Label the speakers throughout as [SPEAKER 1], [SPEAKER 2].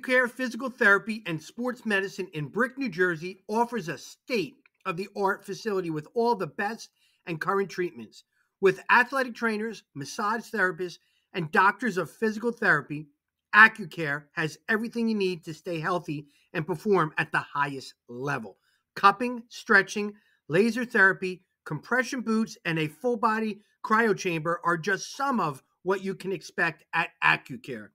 [SPEAKER 1] Accucare Physical Therapy and Sports Medicine in Brick, New Jersey offers a state-of-the-art facility with all the best and current treatments. With athletic trainers, massage therapists, and doctors of physical therapy, Accucare has everything you need to stay healthy and perform at the highest level. Cupping, stretching, laser therapy, compression boots, and a full-body cryo chamber are just some of what you can expect at Accucare.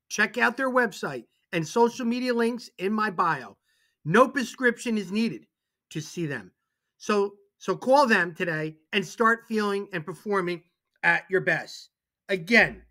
[SPEAKER 1] Check out their website and social media links in my bio. No prescription is needed to see them. So call them today and start feeling and performing at your best. Again,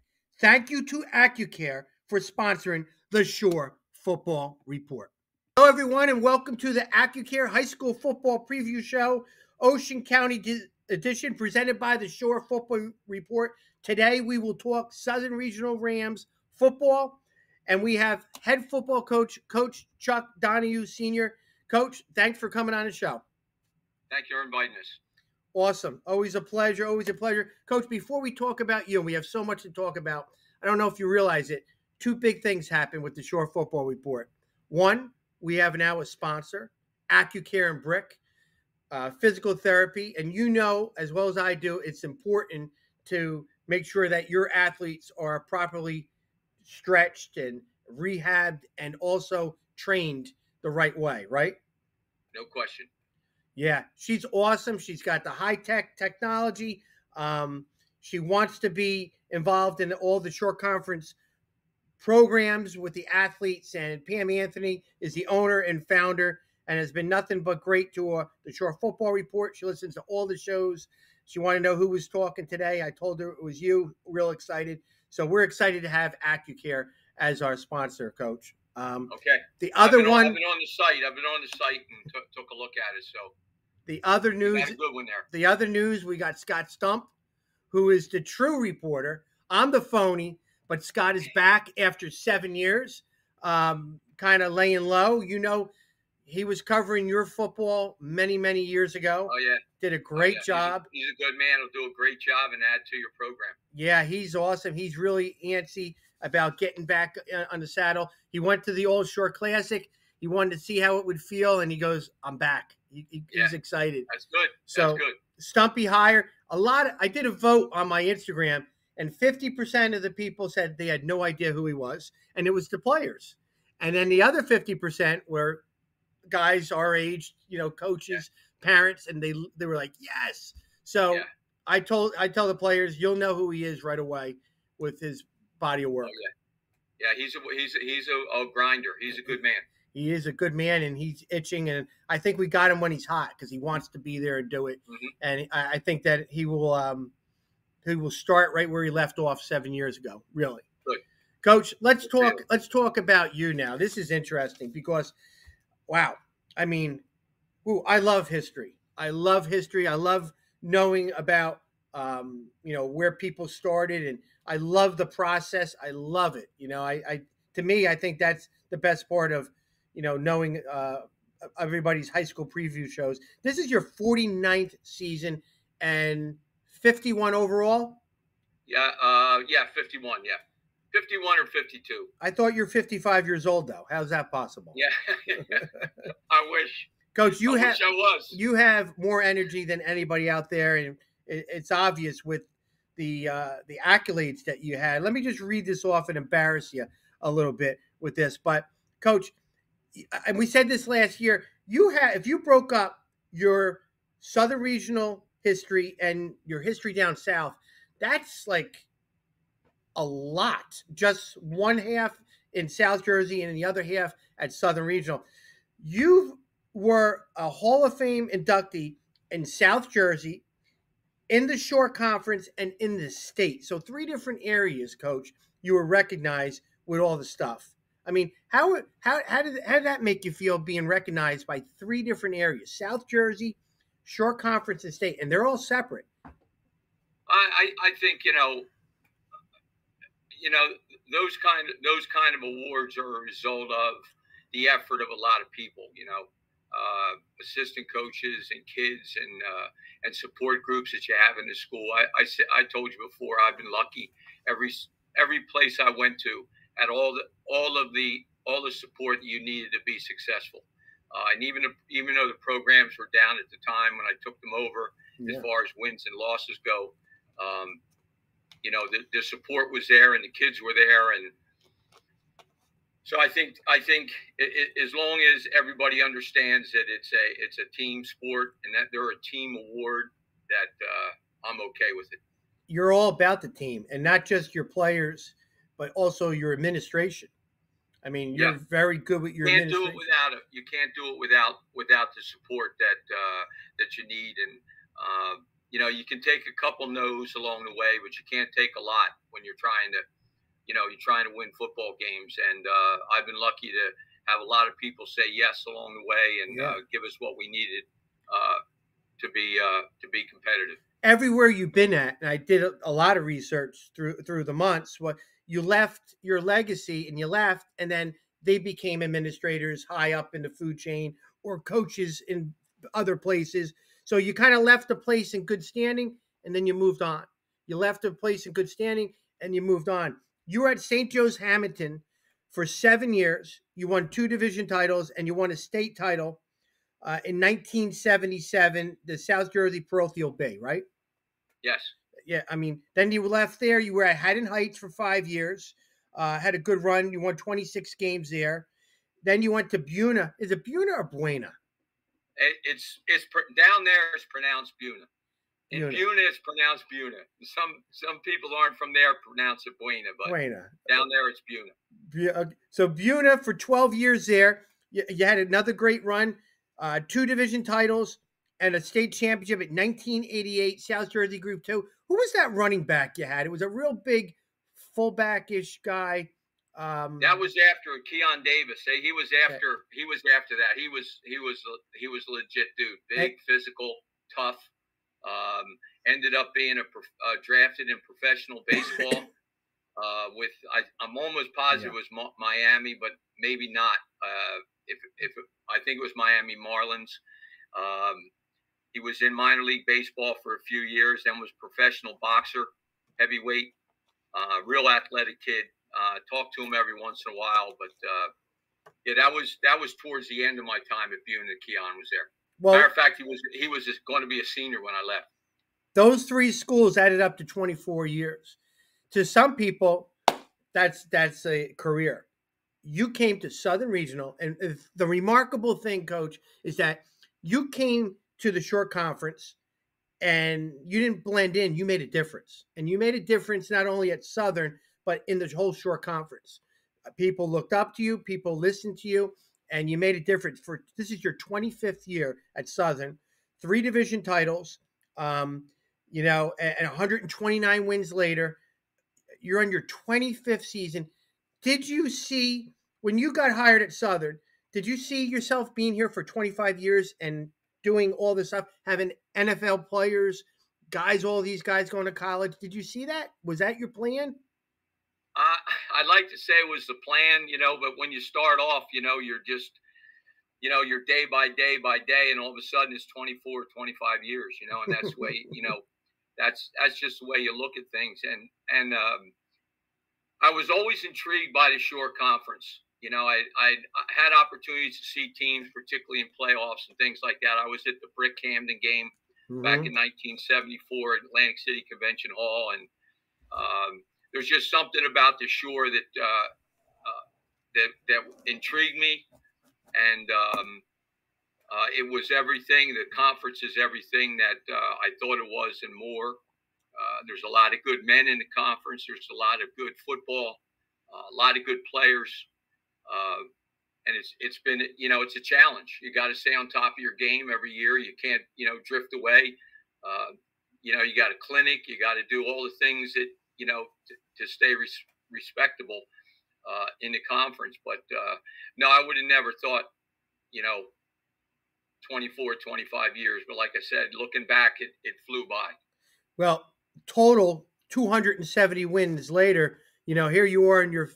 [SPEAKER 1] thank you to Accucare for sponsoring the Shore Football Report. Hello, everyone, and welcome to the Accucare High School Football Preview Show, Ocean County edition, presented by the Shore Football Report. Today, we will talk Southern Regional Rams football, and we have head football coach, Coach Chuck Donohue, Sr. Coach, thanks for coming on the show.
[SPEAKER 2] Thank you for inviting us.
[SPEAKER 1] Awesome. Always a pleasure. Always a pleasure. Coach, before we talk about you, and we have so much to talk about, I don't know if you realize it, two big things happened with the Shore Football Report. One, we have now a sponsor, Accucare and Brick, physical therapy. And you know, as well as I do, it's important to make sure that your athletes are properly stretched and rehabbed and also trained the right way, right?
[SPEAKER 2] No question.
[SPEAKER 1] Yeah, she's awesome. She's got the high-tech technology. She wants to be involved in all the Shore Conference programs with the athletes, and Pam Anthony is the owner and founder and has been nothing but great to the Shore Football Report. She listens to all the shows. She wanted to know who was talking today. I told her it was you. Real excited. So we're excited to have Accucare as our sponsor, Coach.
[SPEAKER 2] Okay.
[SPEAKER 1] The other one.
[SPEAKER 2] I've been on the site. I've been on the site and took a look at it. So
[SPEAKER 1] the other news.
[SPEAKER 2] Got a good one there.
[SPEAKER 1] The other news, we got Scott Stump, who is the true reporter. I'm the phony, but Scott is back after 7 years, kind of laying low. You know, he was covering your football many, many years ago.
[SPEAKER 2] Oh, yeah.
[SPEAKER 1] Did a great job.
[SPEAKER 2] He's a good man. He'll do a great job and add to your program.
[SPEAKER 1] Yeah, he's awesome. He's really antsy about getting back on the saddle. He went to the Old Shore Classic. He wanted to see how it would feel, and he goes, I'm back. He's excited.
[SPEAKER 2] That's good.
[SPEAKER 1] So,
[SPEAKER 2] that's good.
[SPEAKER 1] Stumpy hire. I did a vote on my Instagram, and 50% of the people said they had no idea who he was, and it was the players. And then the other 50% were guys our age, you know, coaches, parents, and they were like, yes. So I tell the players, you'll know who he is right away with his body of work.
[SPEAKER 2] Oh, yeah, he's a grinder. He's a good man.
[SPEAKER 1] He is a good man, and he's itching, and I think we got him when he's hot because he wants to be there and do it. Mm-hmm. And I think that he will start right where he left off 7 years ago. Really,
[SPEAKER 2] good.
[SPEAKER 1] Coach. Let's talk. Let's talk about you now. This is interesting because, wow, I mean, I love history. I love history. I love knowing about where people started, and I love the process. I love it. You know, to me, I think that's the best part of knowing everybody's high school preview shows. This is your 49th season and 51 overall?
[SPEAKER 2] Yeah, 51, 51 or 52.
[SPEAKER 1] I thought you're 55 years old, though. How's that possible?
[SPEAKER 2] Yeah, I wish.
[SPEAKER 1] Coach,
[SPEAKER 2] I wish I was.
[SPEAKER 1] You have more energy than anybody out there, and it's obvious with the accolades that you had. Let me just read this off and embarrass you a little bit with this. But, Coach, and we said this last year, if you broke up your Southern Regional history and your history down south, that's like a lot. Just one half in South Jersey and the other half at Southern Regional. You were a Hall of Fame inductee in South Jersey, in the Shore Conference, and in the state. So 3 different areas, Coach, you were recognized with all the stuff. I mean, how did that make you feel being recognized by 3 different areas? South Jersey, Shore Conference, and state, and they're all separate.
[SPEAKER 2] I think those kind of awards are a result of the effort of a lot of people. Assistant coaches and kids and support groups that you have in the school. I told you before, I've been lucky. Every place I went to, at all of the all the support that you needed to be successful. And even though the programs were down at the time when I took them over, as far as wins and losses go, the support was there and the kids were there, and so I think as long as everybody understands that it's a team sport and that they're a team award, that I'm okay with it.
[SPEAKER 1] You're all about the team, and not just your players, but also your administration. I mean,
[SPEAKER 2] Yeah,
[SPEAKER 1] you're very good with your
[SPEAKER 2] can't do it
[SPEAKER 1] administration.
[SPEAKER 2] without it. You can't do it without the support that you need, and you can take a couple no's along the way, but you can't take a lot when you're trying to win football games. And I've been lucky to have a lot of people say yes along the way and give us what we needed to be competitive.
[SPEAKER 1] Everywhere you've been at, and I did a lot of research through the months. What you left your legacy, and you left, and then they became administrators high up in the food chain or coaches in other places. So you kind of left a place in good standing, and then you moved on. You left a place in good standing, and you moved on. You were at St. Joe's Hamilton for 7 years. You won 2 division titles, and you won a state title in 1977, the South Jersey Parochial Bay, right?
[SPEAKER 2] Yes.
[SPEAKER 1] Yeah, I mean, then you left there. You were at Haddon Heights for 5 years. Had a good run. You won 26 games there. Then you went to Buna. Is it Buna or Buena?
[SPEAKER 2] It's down there. It's pronounced Buna. In
[SPEAKER 1] Buna.
[SPEAKER 2] Buna, it's pronounced Buna. Some people aren't from there, pronounce it Buena, but down there it's Buna.
[SPEAKER 1] So Buna for 12 years there. You had another great run, 2 division titles, and a state championship at 1988 South Jersey Group 2. Who was that running back you had? It was a real big fullback-ish guy.
[SPEAKER 2] That was after Keon Davis. He was after that. He was a legit dude, big, physical, tough. Ended up being drafted in professional baseball. I'm almost positive it was Miami, but maybe not. If I think it was Miami Marlins. He was in minor league baseball for a few years, then was professional boxer, heavyweight, real athletic kid. Talk to him every once in a while, but that was towards the end of my time at Buna. Keon was there. Well, matter of fact, he was just going to be a senior when I left.
[SPEAKER 1] Those 3 schools added up to 24 years. To some people, that's a career. You came to Southern Regional, and the remarkable thing, Coach, is that you came to the Shore Conference and you didn't blend in. You made a difference, and you made a difference not only at Southern but in the whole Shore Conference. People looked up to you, people listened to you, and you made a difference. This is your 25th year at Southern, 3 division titles, and 129 wins later. You're on your 25th season. Did you see, when you got hired at Southern, did you see yourself being here for 25 years and doing all this stuff, having NFL players, all these guys going to college? Did you see that? Was that your plan?
[SPEAKER 2] I'd like to say it was the plan, but when you start off, you're just, you're day by day, and all of a sudden it's 24, 25 years, and that's the way, that's just the way you look at things. And I was always intrigued by the Shore Conference. I had opportunities to see teams, particularly in playoffs and things like that. I was at the Brick Camden game back in 1974 at Atlantic City Convention Hall, and there's just something about the Shore that intrigued me, and it was everything. The conference is everything that I thought it was and more. There's a lot of good men in the conference. There's a lot of good football, a lot of good players, and it's been it's a challenge. You got to stay on top of your game every year. You can't drift away. You got a clinic. You got to do all the things that to stay respectable in the conference. But no, I would have never thought 24, 25 years. But like I said, looking back, it flew by.
[SPEAKER 1] Well, total 270 wins later, here you are in your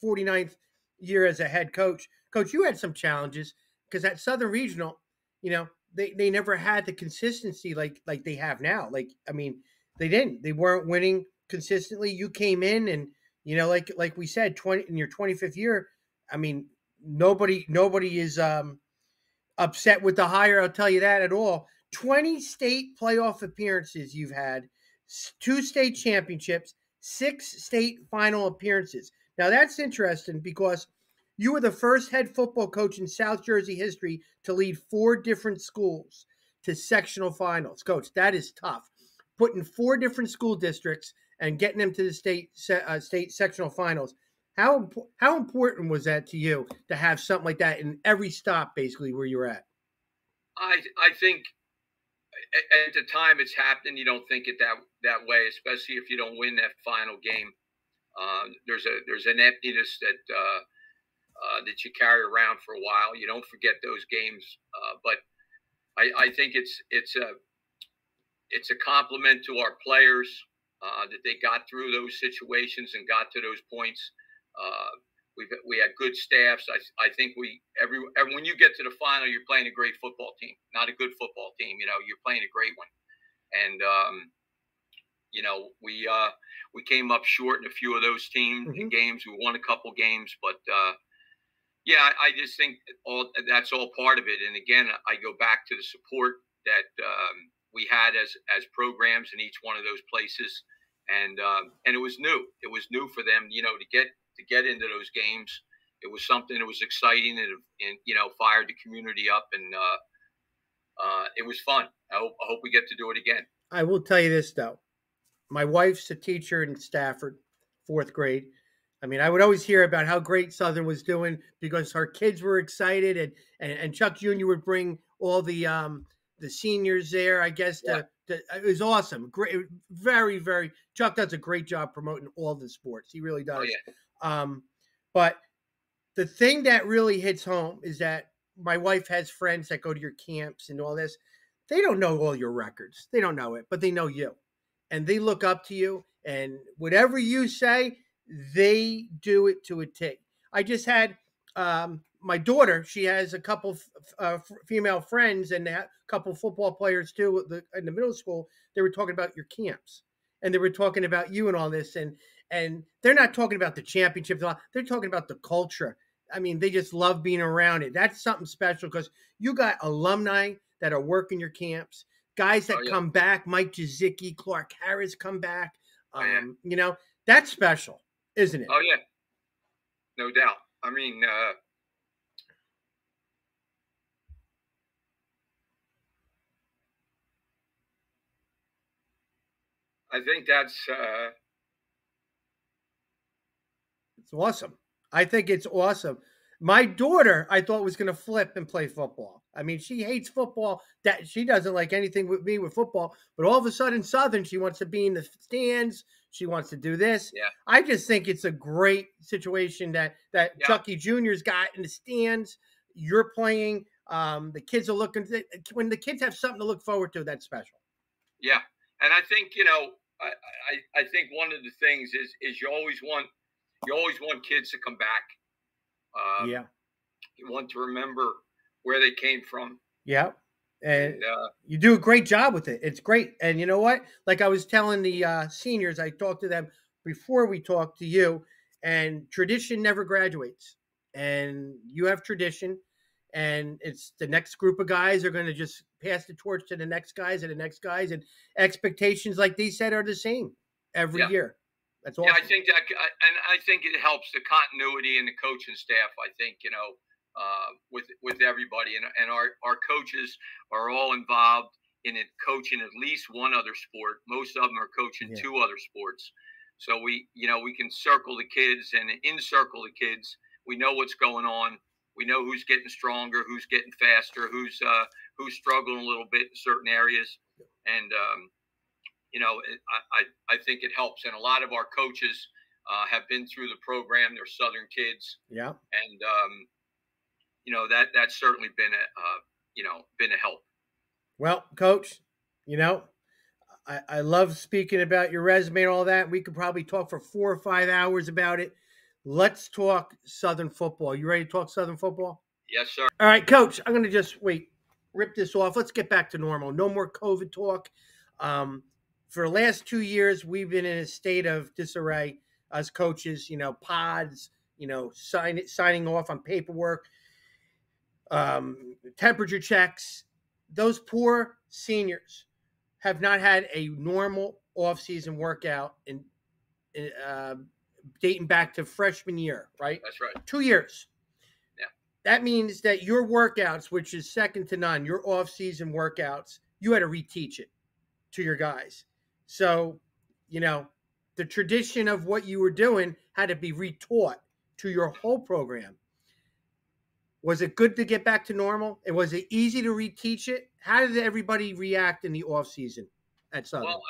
[SPEAKER 1] 49th year as a head coach. Coach, you had some challenges because at Southern Regional, they never had the consistency like they have now. They didn't. They weren't winning consistently. You came in and, like we said, in your 25th year, I mean, nobody is upset with the hire. I'll tell you that at all. 20 state playoff appearances you've had, 2 state championships, 6 state final appearances. Now that's interesting because you were the first head football coach in South Jersey history to lead 4 different schools to sectional finals. Coach, that is tough. Putting 4 different school districts and getting them to the state sectional finals. How important was that to you to have something like that in every stop, basically, where you were at?
[SPEAKER 2] I think at the time it's happening, you don't think it that way, especially if you don't win that final game. There's an emptiness that you carry around for a while. You don't forget those games, but I think it's a compliment to our players that they got through those situations and got to those points. We had good staffs. I think when you get to the final, you're playing a great football team, not a good football team. You're playing a great one, and we came up short in a few of those games. We won a couple games, but yeah, I just think that's all part of it. And again, I go back to the support that we had as programs in each one of those places, and it was new. It was new for them, to get into those games. It was something that was exciting and fired the community up, and it was fun. I hope we get to do it again.
[SPEAKER 1] I will tell you this though, my wife's a teacher in Stafford, 4th grade. I mean, I would always hear about how great Southern was doing because her kids were excited, and Chuck Jr. would bring all the seniors there. I guess it was awesome. Great, very, very. Chuck does a great job promoting all the sports. He really does.
[SPEAKER 2] Oh, yeah.
[SPEAKER 1] But the thing that really hits home is that my wife has friends that go to your camps and all this. They don't know all your records. They don't know it, but they know you, and they look up to you. And whatever you say, they do it to a T. I just had my daughter. She has a couple female friends and a couple football players too in the middle school. They were talking about your camps, and they were talking about you and all this. And they're not talking about the championships. They're talking about the culture. I mean, they just love being around it. That's something special because you got alumni that are working your camps, guys that come back. Mike Jazicki, Clark Harris come back. That's special, isn't it?
[SPEAKER 2] Oh, yeah. No doubt. I mean, I think that's
[SPEAKER 1] it's awesome. I think it's awesome. My daughter, I thought, was going to flip and play football. I mean, she hates football. That she doesn't like anything with me with football. But all of a sudden, Southern, she wants to be in the stands. She wants to do this.
[SPEAKER 2] Yeah.
[SPEAKER 1] I just think it's a great situation that Chucky Jr.'s got in the stands. You're playing. The kids are looking. When the kids have something to look forward to, that's special.
[SPEAKER 2] Yeah, and I think I think one of the things is you always want kids to come back. You want to remember where they came from.
[SPEAKER 1] Yeah. And you do a great job with it. It's great. And you know what? Like I was telling the seniors, I talked to them before we talked to you, and tradition never graduates. And you have tradition, and it's the next group of guys are going to just pass the torch to the next guys and the next guys. And expectations, like they said, are the same every year. That's awesome.
[SPEAKER 2] Yeah, I think that, and I think it helps the continuity and the coaching staff. I think with everybody, and our coaches are all involved in it, coaching at least one other sport. Most of them are coaching 2 other sports. So we can circle the kids and encircle the kids. We know what's going on. We know who's getting stronger, who's getting faster, who's struggling a little bit in certain areas, and I think it helps. And a lot of our coaches have been through the program. They're Southern kids.
[SPEAKER 1] Yeah.
[SPEAKER 2] And, that's certainly been a help.
[SPEAKER 1] Well, Coach, I love speaking about your resume and all that. We could probably talk for 4 or 5 hours about it. Let's talk Southern football. You ready to talk Southern football?
[SPEAKER 2] Yes, sir.
[SPEAKER 1] All right, Coach, I'm going to just rip this off. Let's get back to normal. No more COVID talk. For the last 2 years, we've been in a state of disarray as coaches, pods, signing off on paperwork, temperature checks. Those poor seniors have not had a normal off-season workout in uh, dating back to freshman year, right?
[SPEAKER 2] That's right.
[SPEAKER 1] 2 years.
[SPEAKER 2] Yeah.
[SPEAKER 1] That means that your workouts, which is second to none, your off-season workouts, you had to reteach it to your guys. So, the tradition of what you were doing had to be retaught to your whole program. Was it good to get back to normal? And was it easy to reteach it? How did everybody react in the off season at Southern?
[SPEAKER 2] Well,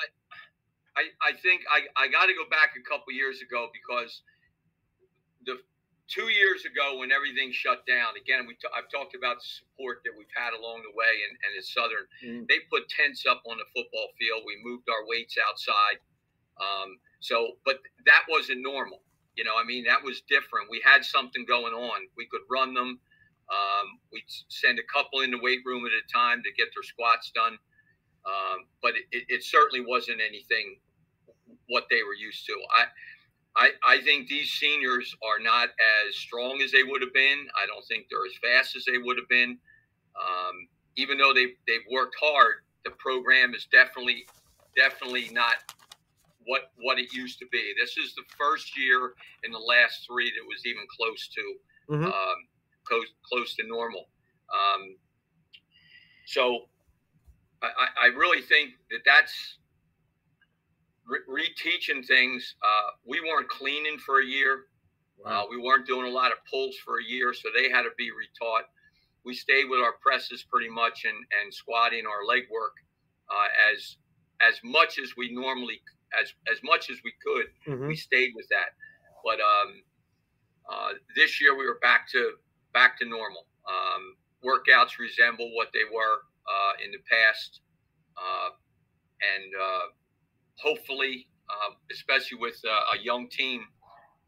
[SPEAKER 2] I think I got to go back a couple years ago, because the 2 years ago when everything shut down, again, I've talked about the support that we've had along the way, and at Southern, they put tents up on the football field. We moved our weights outside. But that wasn't normal. That was different. We had something going on. We could run them. We'd send a couple in the weight room at a time to get their squats done. But it certainly wasn't anything what they were used to. I think these seniors are not as strong as they would have been. I don't think they're as fast as they would have been. Even though they've worked hard, the program is definitely not what it used to be. This is the first year in the last 3 that was even close to close to normal. So I really think that's reteaching things. We weren't cleaning for a year. Wow. We weren't doing a lot of pulls for a year, so they had to be retaught. We stayed with our presses pretty much and squatting, our leg work as much as we normally as much as we could. We stayed with that. But this year we were back to normal. Workouts resemble what they were in the past, and hopefully, especially with a young team,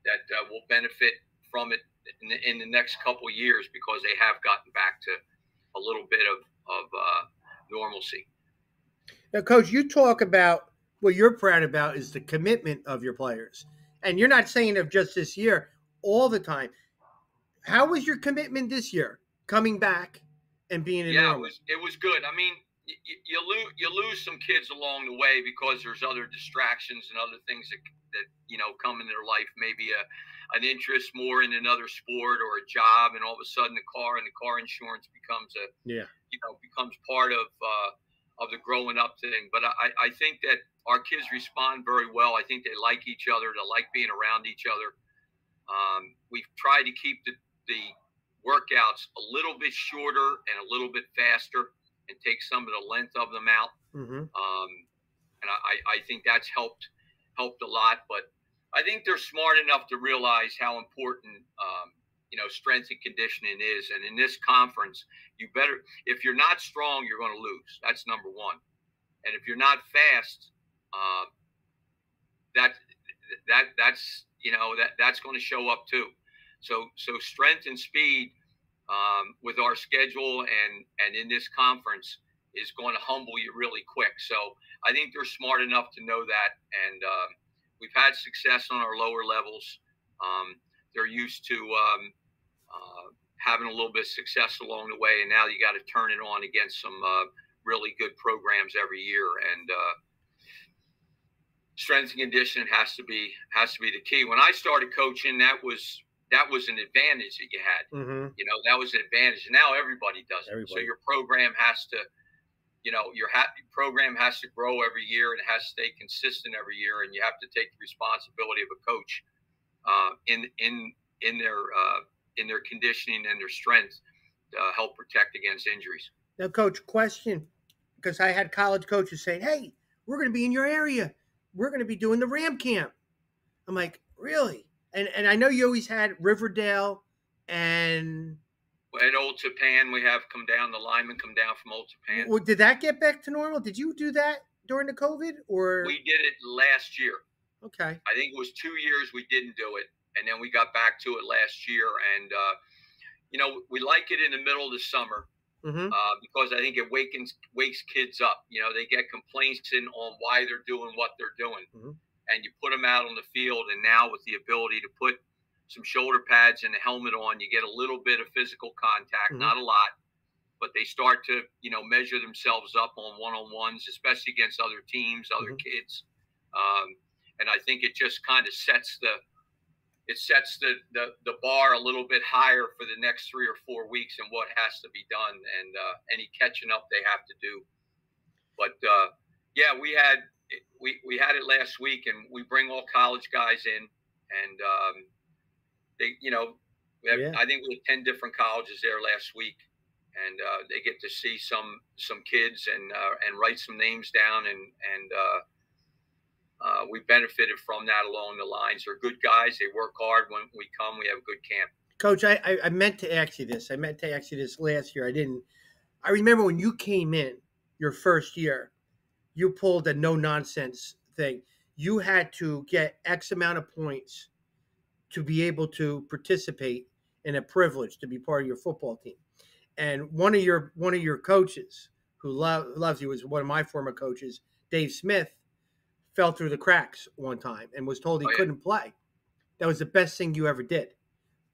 [SPEAKER 2] that will benefit from it in the next couple of years, because they have gotten back to a little bit of normalcy.
[SPEAKER 1] Now, Coach, you talk about what you're proud about is the commitment of your players, and you're not saying of just this year, all the time. How was your commitment this year, coming back and being in normal?
[SPEAKER 2] It was good. I mean, you lose some kids along the way because there's other distractions and other things that come in their life, maybe an interest more in another sport or a job, and all of a sudden the car insurance becomes becomes part of the growing up thing. But I think that our kids respond very well. I think they like each other. They like being around each other. We've tried to keep the workouts a little bit shorter and a little bit faster, and take some of the length of them out. And I think that's helped a lot. But I think they're smart enough to realize how important strength and conditioning is. And in this conference, if you're not strong, you're going to lose. That's number one. And if you're not fast, that's going to show up too. So strength and speed, with our schedule and in this conference, is going to humble you really quick. So I think they're smart enough to know that. And we've had success on our lower levels. They're used to having a little bit of success along the way, and now you got to turn it on against some really good programs every year. And strength and conditioning has to be the key. When I started coaching, that was an advantage that you had. That was an advantage. Now everybody does it. So your program has to, your program has to grow every year, and it has to stay consistent every year. And you have to take the responsibility of a coach in their conditioning and their strength to help protect against injuries.
[SPEAKER 1] Now, Coach, question, because I had college coaches saying, "Hey, we're going to be in your area. We're going to be doing the Ram camp." I'm like, really? And I know you always had Riverdale and
[SPEAKER 2] Old Japan. We have come down. The linemen come down from Old Japan.
[SPEAKER 1] Well, did that get back to normal? Did you do that during the COVID, or
[SPEAKER 2] we did it last year?
[SPEAKER 1] Okay.
[SPEAKER 2] I think it was 2 years we didn't do it, and then we got back to it last year. And we like it in the middle of the summer because I think it wakes kids up. They get complaints on why they're doing what they're doing. And you put them out on the field, and now with the ability to put some shoulder pads and a helmet on. You get a little bit of physical contact, not a lot, but they start to, measure themselves up on one-on-ones, especially against other teams, other kids. And I think it just kind of sets the bar a little bit higher for the next 3 or 4 weeks and what has to be done, and any catching up they have to do. But yeah, we had it last week, and we bring all college guys in, and they, I think we had 10 different colleges there last week, and they get to see some kids and write some names down, and we benefited from that along the lines. They're good guys. They work hard. When we come, we have a good camp.
[SPEAKER 1] Coach, I meant to ask you this. I meant to ask you this last year. I didn't. I remember when you came in your first year, you pulled a no-nonsense thing. You had to get X amount of points to be able to participate in a privilege to be part of your football team. And one of your coaches who loves you was one of my former coaches, Dave Smith, fell through the cracks one time and was told he couldn't play. That was the best thing you ever did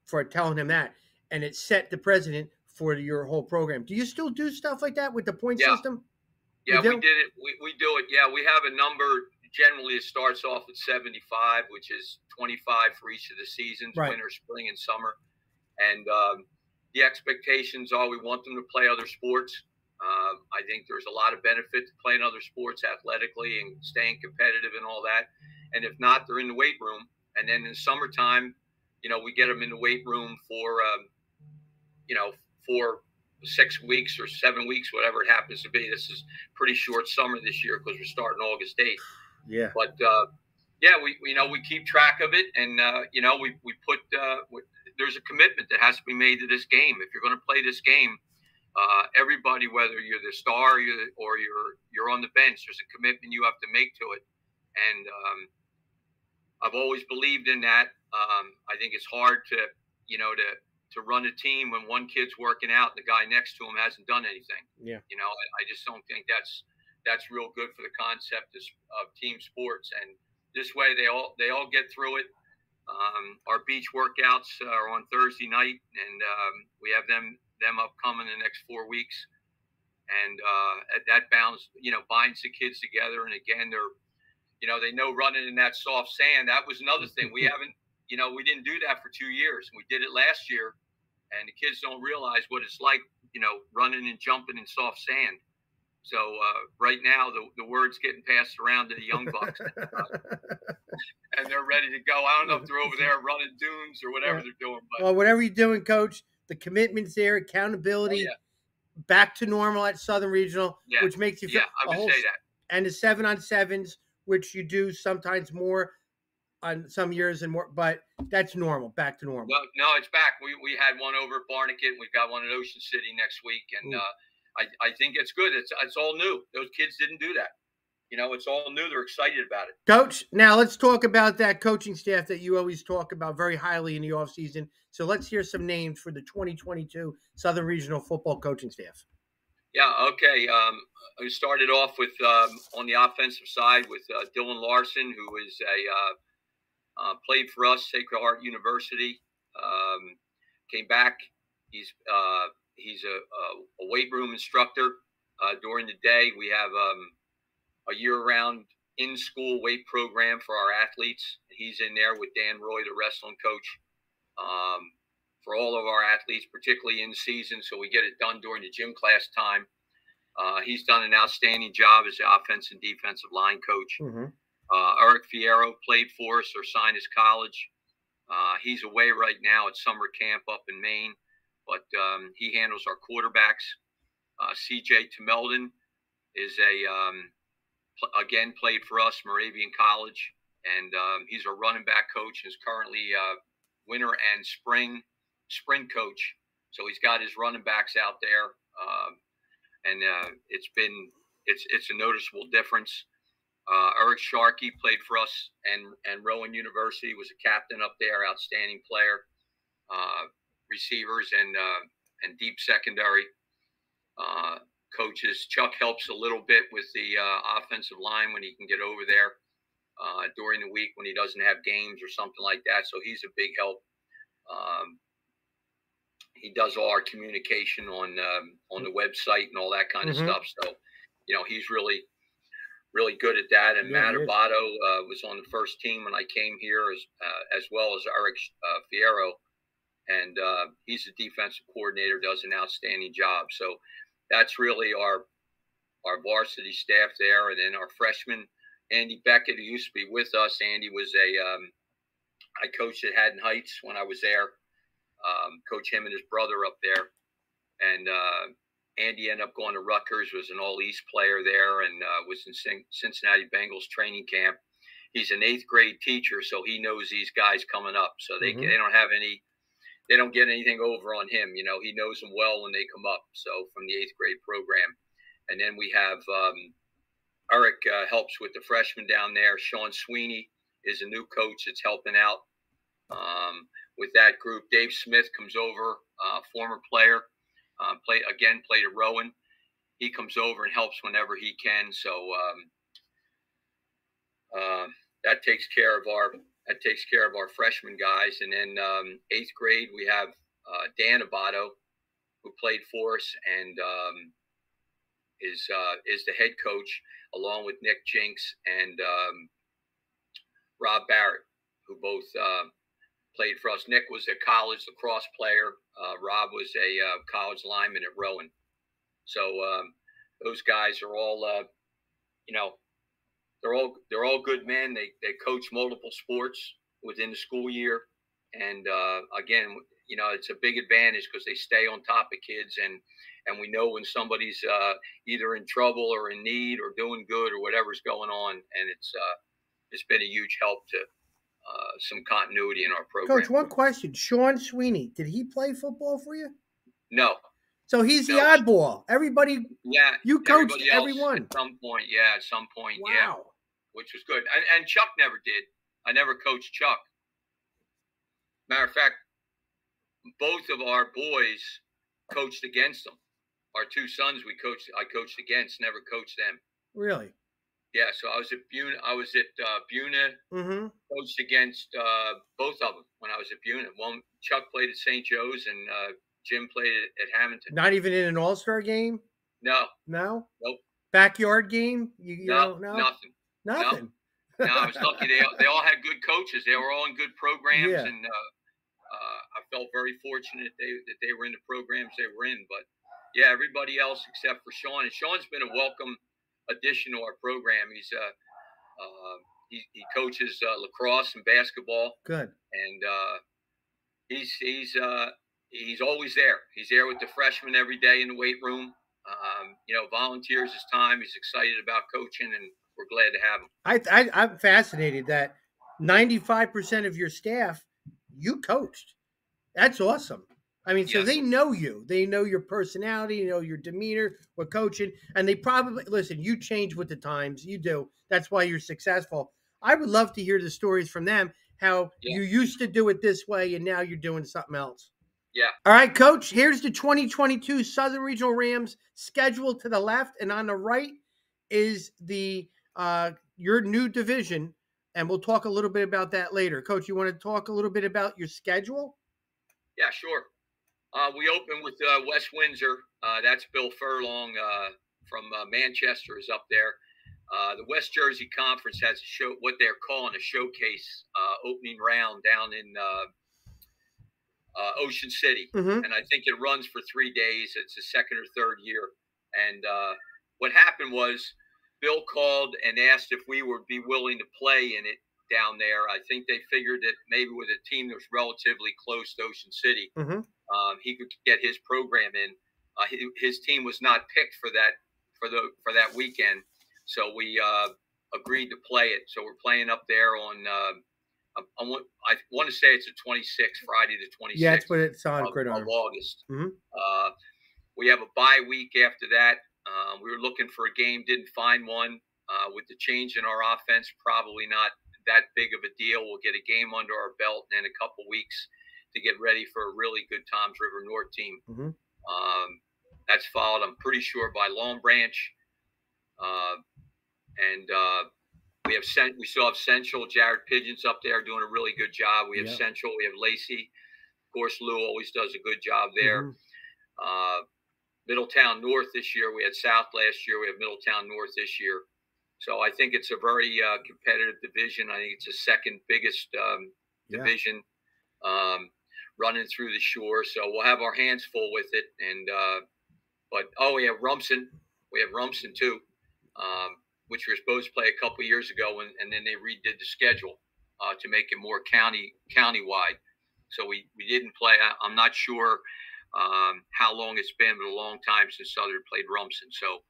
[SPEAKER 1] for telling him that. And it set the precedent for your whole program. Do you still do stuff like that with the point system?
[SPEAKER 2] Yeah, we did it. We do it. Yeah, we have a number. Generally, it starts off at 75, which is 25 for each of the seasons, winter, spring, and summer. And the expectations are we want them to play other sports. I think there's a lot of benefit to playing other sports athletically and staying competitive and all that. And if not, they're in the weight room. And then in the summertime, we get them in the weight room for, for 6 weeks or 7 weeks, whatever it happens to be. This is pretty short summer this year because we're starting August 8th.
[SPEAKER 1] Yeah.
[SPEAKER 2] But yeah, we keep track of it, and we put there's a commitment that has to be made to this game. If you're going to play this game, everybody, whether you're the star or you're on the bench, there's a commitment you have to make to it. And I've always believed in that. I think it's hard to run a team when one kid's working out and the guy next to him hasn't done anything.
[SPEAKER 1] Yeah.
[SPEAKER 2] I just don't think that's real good for the concept of team sports. And this way they all get through it. Our beach workouts are on Thursday night, and we have them upcoming the next 4 weeks. And that binds the kids together. And again, they know running in that soft sand. That was another thing. We haven't, we didn't do that for 2 years. We did it last year, and the kids don't realize what it's like, running and jumping in soft sand. So right now, the word's getting passed around to the young bucks, and they're ready to go. I don't know if they're over there running dunes or whatever they're doing. But
[SPEAKER 1] well, whatever you're doing, Coach, the commitment's there, accountability, back to normal at Southern Regional, which makes you feel.
[SPEAKER 2] Yeah, I would say that.
[SPEAKER 1] And the 7-on-7s, which you do sometimes more on some years and more, but that's normal, back to normal.
[SPEAKER 2] No, it's back. We had one over at Barnegat, and we've got one at Ocean City next week, and I think it's good. It's all new. Those kids didn't do that. It's all new. They're excited about it.
[SPEAKER 1] Coach, now let's talk about that coaching staff that you always talk about very highly in the offseason. So let's hear some names for the 2022 Southern Regional Football coaching staff.
[SPEAKER 2] Yeah, okay. I started off with on the offensive side with Dylan Larson, who is played for us, Sacred Heart University. Came back. He's a weight room instructor. During the day, we have a year-round in-school weight program for our athletes. He's in there with Dan Roy, the wrestling coach, for all of our athletes, particularly in season, so we get it done during the gym class time. He's done an outstanding job as the offensive and defensive line coach. Eric Fierro played for us or signed his college. He's away right now at summer camp up in Maine, but he handles our quarterbacks. CJ Temeldon is again played for us, Moravian College, and he's a running back coach and is currently winter and spring coach. So he's got his running backs out there, and it's a noticeable difference. Eric Sharkey played for us and Rowan University, was a captain up there, outstanding player. Receivers and deep secondary coaches. Chuck helps a little bit with the offensive line when he can get over there during the week when he doesn't have games or something like that. So he's a big help. He does all our communication on the website and all that kind of stuff. So, he's really good at that. And Matt Abato was on the first team when I came here, as well as Eric Fierro. And he's the defensive coordinator, does an outstanding job. So that's really our varsity staff there. And then our freshman, Andy Beckett, who used to be with us. Andy was I coached at Haddon Heights when I was there. Coach him and his brother up there. And Andy ended up going to Rutgers, was an All-East player there, and was in Cincinnati Bengals training camp. He's an 8th grade teacher, so he knows these guys coming up. So they don't get anything over on him. He knows them well when they come up. So from the 8th grade program. And then we have Eric helps with the freshmen down there. Sean Sweeney is a new coach that's helping out with that group. Dave Smith comes over, former player, played at Rowan. He comes over and helps whenever he can. So that takes care of our freshman guys. And then 8th grade we have Dan Abato, who played for us and is the head coach, along with Nick Jinks and Rob Barrett, who both played for us. Nick was a college lacrosse player. Rob was a college lineman at Rowan. So those guys are all, they're all good men. They coach multiple sports within the school year, and again, it's a big advantage because they stay on top of kids, and we know when somebody's either in trouble or in need or doing good or whatever's going on, and it's been a huge help to some continuity in our program.
[SPEAKER 1] Coach, one question. Sean Sweeney, did he play football for you?
[SPEAKER 2] No.
[SPEAKER 1] So he's the oddball. Everybody, you coached everyone.
[SPEAKER 2] At some point, yeah.
[SPEAKER 1] Wow.
[SPEAKER 2] Yeah, which was good. And Chuck never did. I never coached Chuck. Matter of fact, both of our boys coached against them. Our 2 sons I coached against, never coached them.
[SPEAKER 1] Really?
[SPEAKER 2] Yeah, so I was at Buna. Coached against both of them when I was at Buna. One, Chuck played at St. Joe's, and Jim played at Hamilton.
[SPEAKER 1] Not even in an all-star game?
[SPEAKER 2] No.
[SPEAKER 1] No?
[SPEAKER 2] Nope.
[SPEAKER 1] Backyard game?
[SPEAKER 2] No, nothing.
[SPEAKER 1] Nothing?
[SPEAKER 2] No, I was lucky. They all had good coaches. They were all in good programs, and I felt very fortunate that they were in the programs they were in. But, yeah, everybody else except for Sean. And Sean's been a welcome addition to our program. He coaches lacrosse and basketball.
[SPEAKER 1] Good.
[SPEAKER 2] And he's always there. He's there with the freshmen every day in the weight room. Volunteers his time. He's excited about coaching, and we're glad to have him.
[SPEAKER 1] I'm fascinated that 95% of your staff you coached. That's awesome. I mean, so they know you. They know your personality, your demeanor, what coaching, and they probably, listen, you change with the times. You do. That's why you're successful. I would love to hear the stories from them, how you used to do it this way and now you're doing something else.
[SPEAKER 2] Yeah.
[SPEAKER 1] All right, Coach, here's the 2022 Southern Regional Rams schedule to the left, and on the right is the your new division, and we'll talk a little bit about that later. Coach, you want to talk a little bit about your schedule?
[SPEAKER 2] Yeah, sure. We open with West Windsor. That's Bill Furlong from Manchester is up there. The West Jersey Conference has a show, what they're calling a showcase opening round down in Ocean City. And I think it runs for 3 days. It's the second or third year. And what happened was Bill called and asked if we would be willing to play in it down there. I think they figured that maybe with a team that was relatively close to Ocean City, he could get his program in. His team was not picked for that weekend, so we agreed to play it. So we're playing up there on I want to say it's the 26th, Friday the 26th.
[SPEAKER 1] Yeah, that's what it's on
[SPEAKER 2] of August. We have a bye week after that. We were looking for a game, didn't find one. With the change in our offense, probably not that big of a deal. We'll get a game under our belt and then a couple weeks to get ready for a really good Toms River North team. That's followed, I'm pretty sure, by Long Branch. And we still have Central. Jared Pigeon's up there doing a really good job. We have Central. We have Lacey. course, Lou always does a good job there.
[SPEAKER 1] Mm-hmm.
[SPEAKER 2] Middletown North this year. We had South last year. We have Middletown North this year. So I think it's a very competitive division. I think it's the second biggest division running through the shore. So we'll have our hands full with it. And but we have Rumson. We have Rumson too, which we were supposed to play a couple years ago, and then they redid the schedule to make it more countywide. So we didn't play. I'm not sure how long it's been, but a long time since Southern played Rumson. So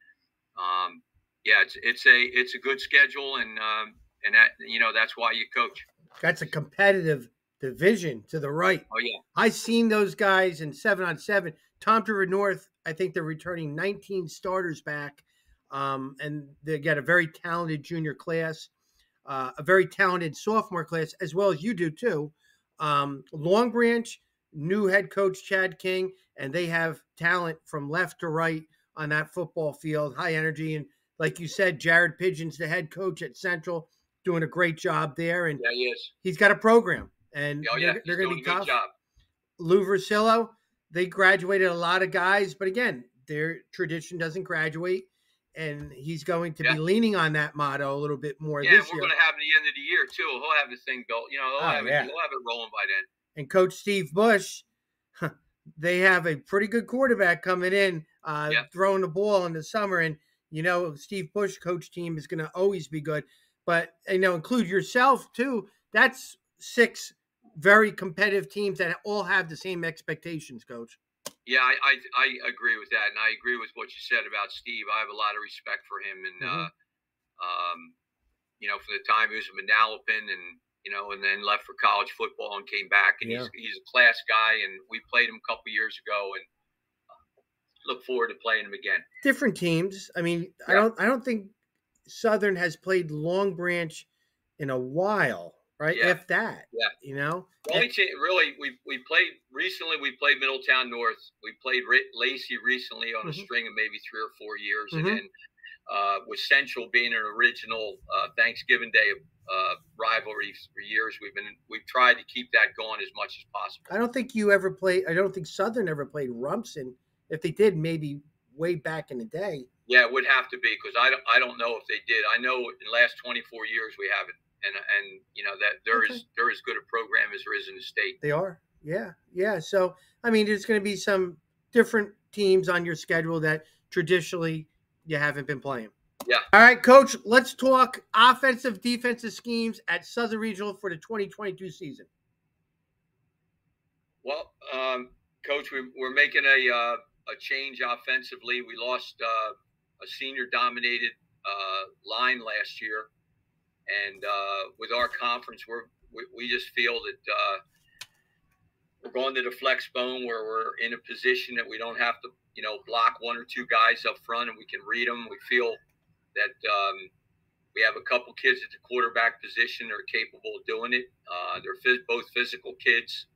[SPEAKER 2] yeah, it's a good schedule, and that that's why you coach.
[SPEAKER 1] That's a competitive division to the right.
[SPEAKER 2] Oh yeah,
[SPEAKER 1] I've seen those guys in 7-on-7. Tom River North, I think they're returning 19 starters back, and they got a very talented junior class, a very talented sophomore class, as well as you do too. Long Branch, new head coach Chad King, and they have talent from left to right on that football field, high energy. And like you said, Jared Pigeon's the head coach at Central, doing a great job there. And
[SPEAKER 2] yeah, he is.
[SPEAKER 1] He's got a program, and they're going to be tough.
[SPEAKER 2] Job.
[SPEAKER 1] Lou Versillo, they graduated a lot of guys, but again, their tradition doesn't graduate, and he's going to be leaning on that motto a little bit more this year.
[SPEAKER 2] Yeah, we're going to have the end of the year too. He'll have the thing built. He'll have it rolling by then.
[SPEAKER 1] And Coach Steve Bush, they have a pretty good quarterback coming in, throwing the ball in the summer, and Steve Bush coach team is going to always be good. But include yourself too. That's 6 very competitive teams that all have the same expectations, Coach.
[SPEAKER 2] Yeah, I agree with that, and I agree with what you said about Steve. I have a lot of respect for him, and from the time he was a Manalapan, and then left for college football and came back, and he's a class guy, and we played him a couple years ago, and look forward to playing him again.
[SPEAKER 1] Different teams. I mean, I don't think Southern has played Long Branch in a while, right?
[SPEAKER 2] Yeah.
[SPEAKER 1] If that,
[SPEAKER 2] The only team, really, we played recently. We played Middletown North. We played Lacey recently on a string of maybe 3 or 4 years, and then with Central being an original Thanksgiving Day rivalry for years, we've tried to keep that going as much as possible.
[SPEAKER 1] I don't think Southern ever played Rumson. If they did, maybe way back in the day.
[SPEAKER 2] Yeah, it would have to be, because I don't know if they did. I know in the last 24 years we haven't, and that there is good a program as there is in the state.
[SPEAKER 1] They are, yeah. So I mean, there's going to be some different teams on your schedule that traditionally you haven't been playing.
[SPEAKER 2] Yeah.
[SPEAKER 1] All right, Coach. Let's talk offensive, defensive schemes at Southern Regional for the 2022 season.
[SPEAKER 2] Well, Coach, we're making a change offensively. We lost a senior-dominated line last year, and with our conference, we just feel that we're going to the flex bone, where we're in a position that we don't have to, block 1 or 2 guys up front, and we can read them. We feel that we have a couple kids at the quarterback position that are capable of doing it. They're both physical kids,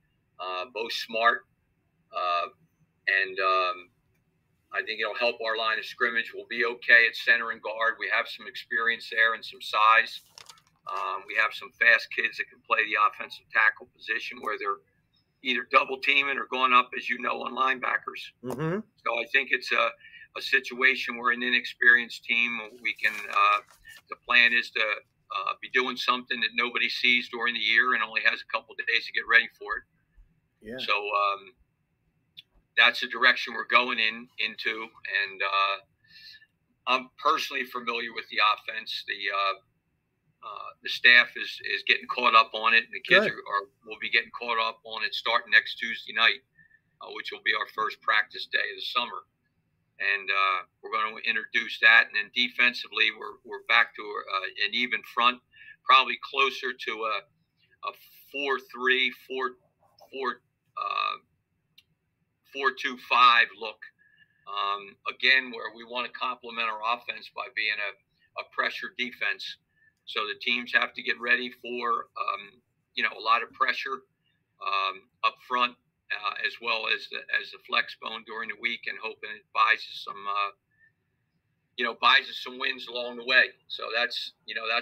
[SPEAKER 2] both smart, and I think it'll help our line of scrimmage. We'll be okay at center and guard. We have some experience there and some size. We have some fast kids that can play the offensive tackle position, where they're either double teaming or going up, as on linebackers.
[SPEAKER 1] Mm-hmm.
[SPEAKER 2] So I think it's a situation where an inexperienced team, we can. The plan is to be doing something that nobody sees during the year and only has a couple of days to get ready for it.
[SPEAKER 1] Yeah.
[SPEAKER 2] So that's the direction we're going into, and I'm personally familiar with the offense. The staff is getting caught up on it, and the kids will be getting caught up on it starting next Tuesday night, which will be our first practice day of the summer. And we're going to introduce that, and then defensively, we're back to an even front, probably closer to a 4-3, 4-2-5 look. Again, where we want to complement our offense by being a pressure defense. So the teams have to get ready for a lot of pressure up front, as well as the flex bone during the week, and hoping it buys us some wins along the way. So that's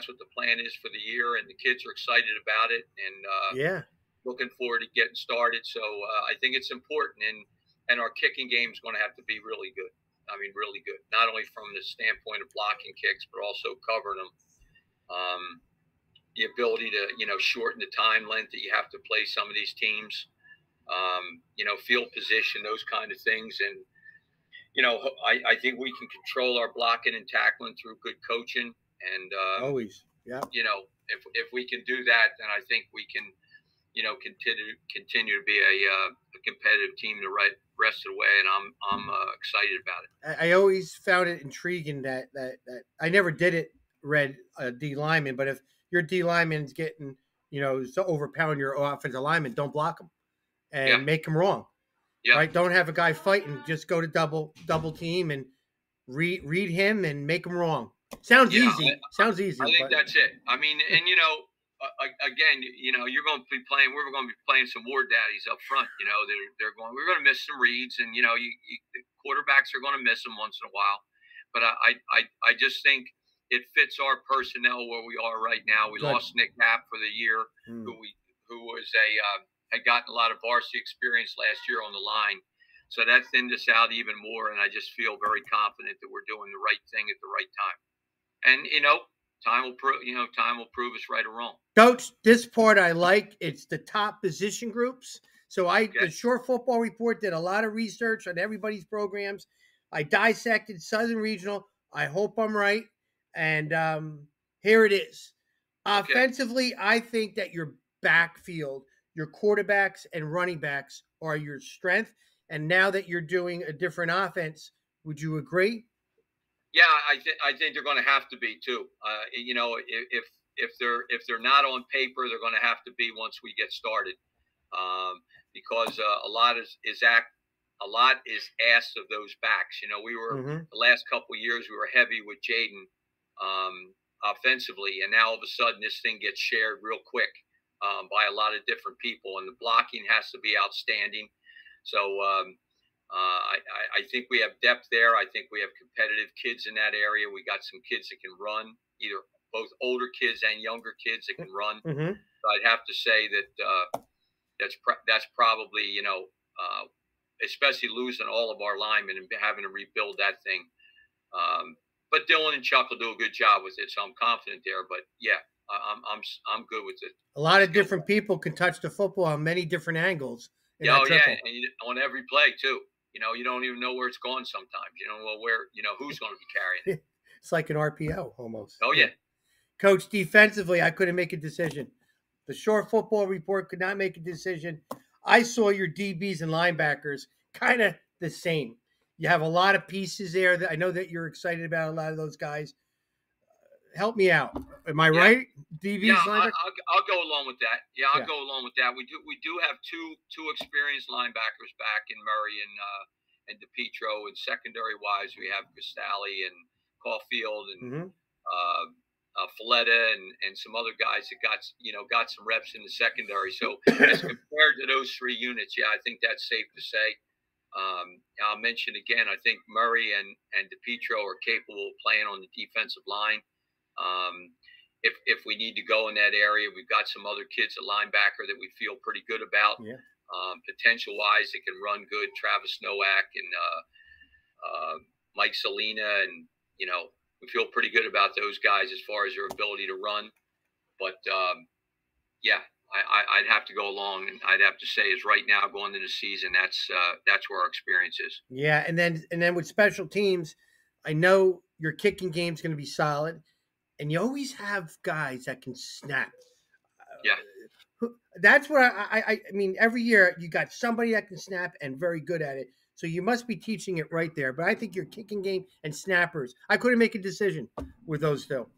[SPEAKER 2] what the plan is for the year, and the kids are excited about it. And looking forward to getting started. So I think it's important, and our kicking game is going to have to be really good. I mean, really good. Not only from the standpoint of blocking kicks, but also covering them. The ability to shorten the time length that you have to play some of these teams. Field position, those kind of things, and I think we can control our blocking and tackling through good coaching. And
[SPEAKER 1] Always, yeah.
[SPEAKER 2] If we can do that, then I think we can continue to be a competitive team the rest of the way, and I'm excited about it.
[SPEAKER 1] I always found it intriguing that I never did it, read a D lineman, but if your D lineman's getting so overpowering your offensive lineman, don't block him and make him wrong.
[SPEAKER 2] Yeah.
[SPEAKER 1] Right? Don't have a guy fighting. Just go to double team and read him and make him wrong. Sounds easy. Sounds easy.
[SPEAKER 2] I think that's it. I mean, and again, you're going to be playing. We're going to be playing some war daddies up front. We're going to miss some reads, and the quarterbacks are going to miss them once in a while. But I just think it fits our personnel where we are right now. We lost Nick Knapp for the year, who was had gotten a lot of varsity experience last year on the line. So that thinned us out even more, and I just feel very confident that we're doing the right thing at the right time. And time will prove us right or wrong.
[SPEAKER 1] Coach, this part I like. It's the top position groups. So the Short Football Report did a lot of research on everybody's programs. I dissected Southern Regional. I hope I'm right. And here it is. Okay. Offensively, I think that your backfield, your quarterbacks and running backs are your strength. And now that you're doing a different offense, would you agree?
[SPEAKER 2] Yeah, I think they're going to have to be too. If they're not on paper, they're going to have to be once we get started, because a lot is asked of those backs. We were the last couple of years we were heavy with Jaden offensively, and now all of a sudden this thing gets shared real quick by a lot of different people, and the blocking has to be outstanding. So I think we have depth there. I think we have competitive kids in that area. We got some kids that can run, either both older kids and younger kids that can run. So I'd have to say that that's probably especially losing all of our linemen and having to rebuild that thing. But Dylan and Chuck will do a good job with it, so I'm confident there. But yeah, I'm good with it.
[SPEAKER 1] A lot of different people can touch the football on many different angles.
[SPEAKER 2] And on every play too. You don't even know where it's going sometimes. You don't know who's going to be carrying it.
[SPEAKER 1] It's like an RPO almost.
[SPEAKER 2] Oh yeah.
[SPEAKER 1] Coach, defensively, I couldn't make a decision. The Short Football Report could not make a decision. I saw your DBs and linebackers kind of the same. You have a lot of pieces there that I know that you're excited about. A lot of those guys. Help me out. Am I right? DBs.
[SPEAKER 2] Yeah, I'll go along with that. Yeah, I'll go along with that. We do have two experienced linebackers back in Murray and DePietro, and secondary wise we have Cristalli and Caulfield and Folletta and some other guys that got some reps in the secondary. So as compared to those three units, I think that's safe to say. I'll mention again, I think Murray and DePietro are capable of playing on the defensive line. If we need to go in that area, we've got some other kids at linebacker that we feel pretty good about. Yeah. Potential wise, they can run good. Travis Nowak and Mike Salina, and we feel pretty good about those guys as far as their ability to run. But I'd have to go along, and I'd have to say is right now going into the season, that's where our experience is.
[SPEAKER 1] Yeah, and then with special teams, I know your kicking game's going to be solid. And you always have guys that can snap.
[SPEAKER 2] Yeah.
[SPEAKER 1] That's what I mean, every year you got somebody that can snap and very good at it. So you must be teaching it right there. But I think your kicking game and snappers, I couldn't make a decision with those two.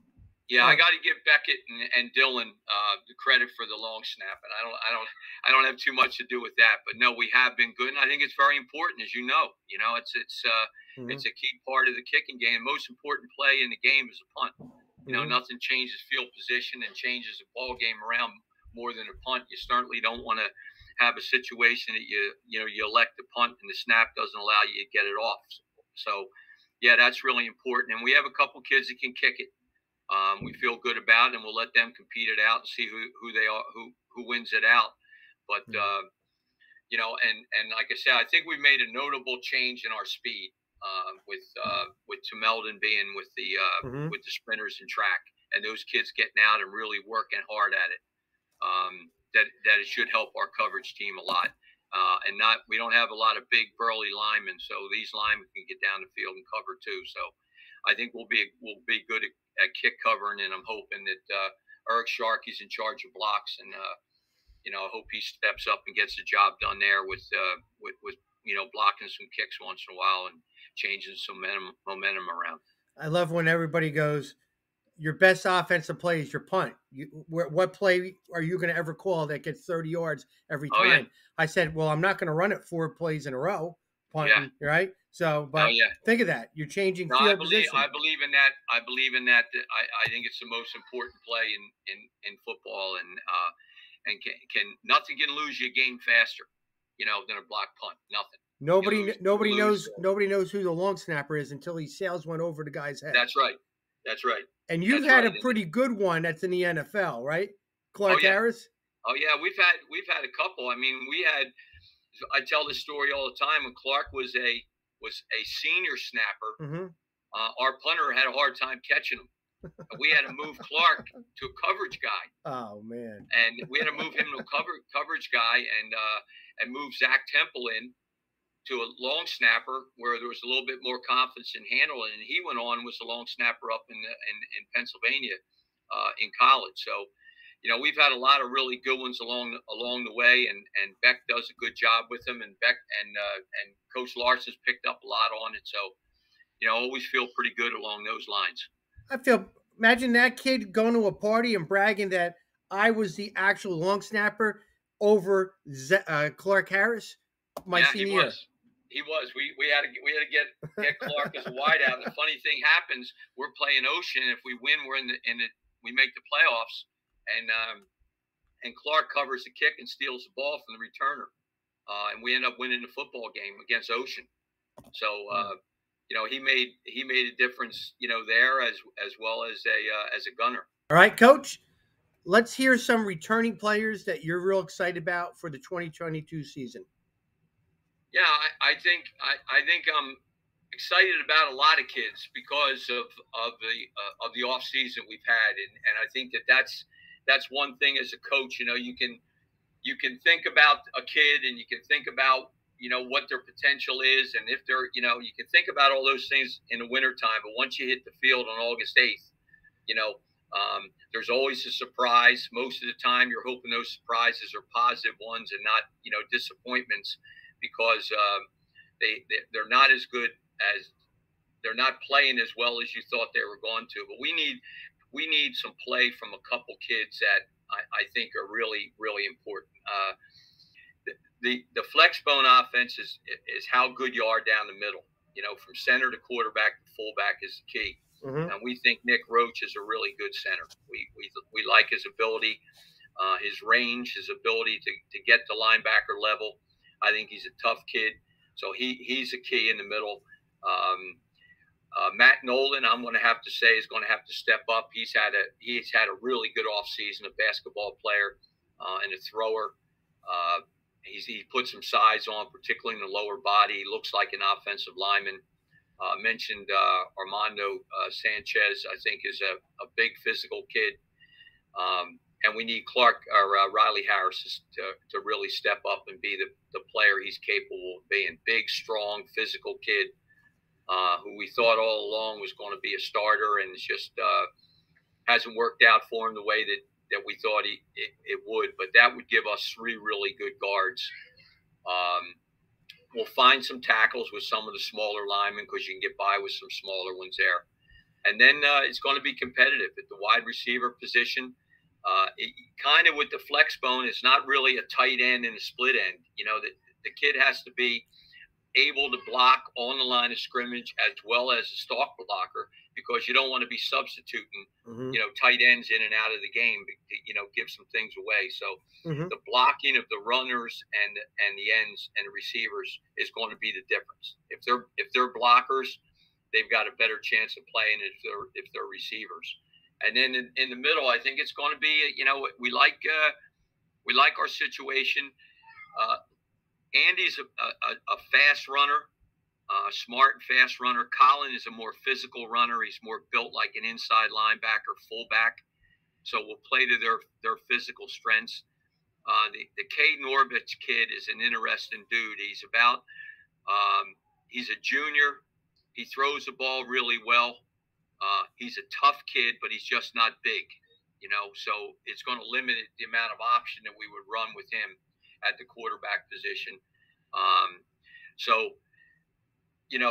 [SPEAKER 2] Yeah, I got to give Beckett and Dylan the credit for the long snap, and I don't have too much to do with that. But no, we have been good, and I think it's very important, as you know. It's a key part of the kicking game. The most important play in the game is a punt. Nothing changes field position and changes the ball game around more than a punt. You certainly don't want to have a situation that you elect to punt and the snap doesn't allow you to get it off. So, yeah, that's really important. And we have a couple kids that can kick it. We feel good about it, and we'll let them compete it out and see who they are, who wins it out. But and like I said, I think we made a notable change in our speed with Tumeldon being with the sprinters and track, and those kids getting out and really working hard at it. That it should help our coverage team a lot. And we don't have a lot of big burly linemen, so these linemen can get down the field and cover too. So I think we'll be good at kick covering, and I'm hoping that Eric Sharkey's in charge of blocks, and I hope he steps up and gets the job done there with blocking some kicks once in a while and changing some momentum around.
[SPEAKER 1] I love when everybody goes, your best offensive play is your punt. What play are you going to ever call that gets 30 yards every time?
[SPEAKER 2] Yeah.
[SPEAKER 1] I said, well, I'm not going to run it 4 plays in a row, punting, right? So, but think of that. You're changing field position.
[SPEAKER 2] I believe in that. I believe in that. I think it's the most important play in football, and nothing can lose you a game faster, than a block punt. Nothing.
[SPEAKER 1] Nobody knows who the long snapper is until he sails one over the guy's head.
[SPEAKER 2] That's right.
[SPEAKER 1] And you've had a pretty good one that's in the NFL, right? Clark Harris?
[SPEAKER 2] Oh yeah, we've had a couple. I mean, I tell this story all the time. When Clark was a senior snapper, our punter had a hard time catching him. We had to move Clark to a coverage guy.
[SPEAKER 1] Oh man!
[SPEAKER 2] And we had to move him to a coverage guy, and move Zach Temple in to a long snapper where there was a little bit more confidence in handling. And he went on, was a long snapper up in Pennsylvania in college. So, we've had a lot of really good ones along the way, and Beck does a good job with them, and Beck and Coach Larson's picked up a lot on it. So, always feel pretty good along those lines.
[SPEAKER 1] Imagine that kid going to a party and bragging that I was the actual long snapper over Clark Harris my senior year.
[SPEAKER 2] He was. We had to get Clark as a wideout. And the funny thing happens, we're playing Ocean. If we win, we're we make the playoffs, and Clark covers the kick and steals the ball from the returner, and we end up winning the football game against Ocean. So. He made a difference, there as well as a gunner.
[SPEAKER 1] All right, Coach. Let's hear some returning players that you're real excited about for the 2022 season.
[SPEAKER 2] Yeah, I think I'm excited about a lot of kids because of the off season we've had, and I think that's one thing as a coach. You can think about a kid, and you can think about what their potential is, and if they're, you can think about all those things in the wintertime, but once you hit the field on August 8th, there's always a surprise. Most of the time you're hoping those surprises are positive ones and not, disappointments, because they're not as good as, they're not playing as well as you thought they were going to. But we need some play from a couple kids that I think are really, really important. The flexbone offense is how good you are down the middle. From center to quarterback to fullback is the key. And we think Nick Roach is a really good center. We like his ability, his range, his ability to get to linebacker level. I think he's a tough kid, so he's a key in the middle. Matt Nolan, I'm going to have to say, is going to have to step up. He's had a really good offseason, a basketball player and a thrower. He put some size on, particularly in the lower body. He looks like an offensive lineman. Mentioned Armando Sanchez, I think, is a big physical kid. And we need Riley Harris to really step up and be the player he's capable of being. Big, strong, physical kid who we thought all along was going to be a starter, and it's just hasn't worked out for him the way that we thought it would. But that would give us 3 really good guards. We'll find some tackles with some of the smaller linemen, because you can get by with some smaller ones there. And then it's going to be competitive at the wide receiver position. Kind of with the flex bone, it's not really a tight end and a split end. The kid has to be able to block on the line of scrimmage as well as a stalk blocker, because you don't want to be substituting, tight ends in and out of the game, give some things away. So the blocking of the runners and the ends and the receivers is going to be the difference. If they're blockers, they've got a better chance of playing if they're receivers. And then in the middle, I think it's going to be, we like we like our situation. Andy's a fast runner, smart and fast runner. Colin is a more physical runner. He's more built like an inside linebacker, fullback. So we'll play to their physical strengths. The K Norbich kid is an interesting dude. He's a junior. He throws the ball really well. He's a tough kid, but he's just not big, so it's going to limit the amount of option that we would run with him at the quarterback position. So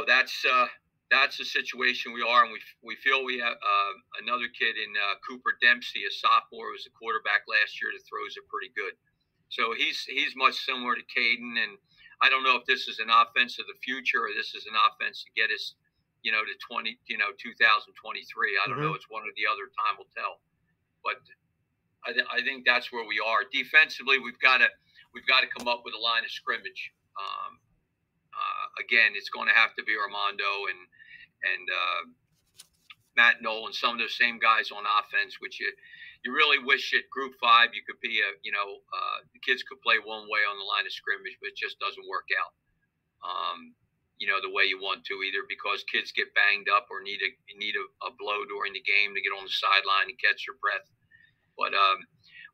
[SPEAKER 2] that's the situation we are, and we feel we have another kid in Cooper Dempsey, a sophomore, who was a quarterback last year, that throws it pretty good. So he's much similar to Caden, and I don't know if this is an offense of the future or this is an offense to get us, to 2023. I don't know. It's one or the other. Time will tell. But I think that's where we are. Defensively, we've got to come up with a line of scrimmage. Again, it's going to have to be Armando and Matt Nolan, some of those same guys on offense, which you really wish at Group 5 you could be the kids could play one way on the line of scrimmage, but it just doesn't work out. The way you want to, either because kids get banged up or need a blow during the game to get on the sideline and catch their breath. But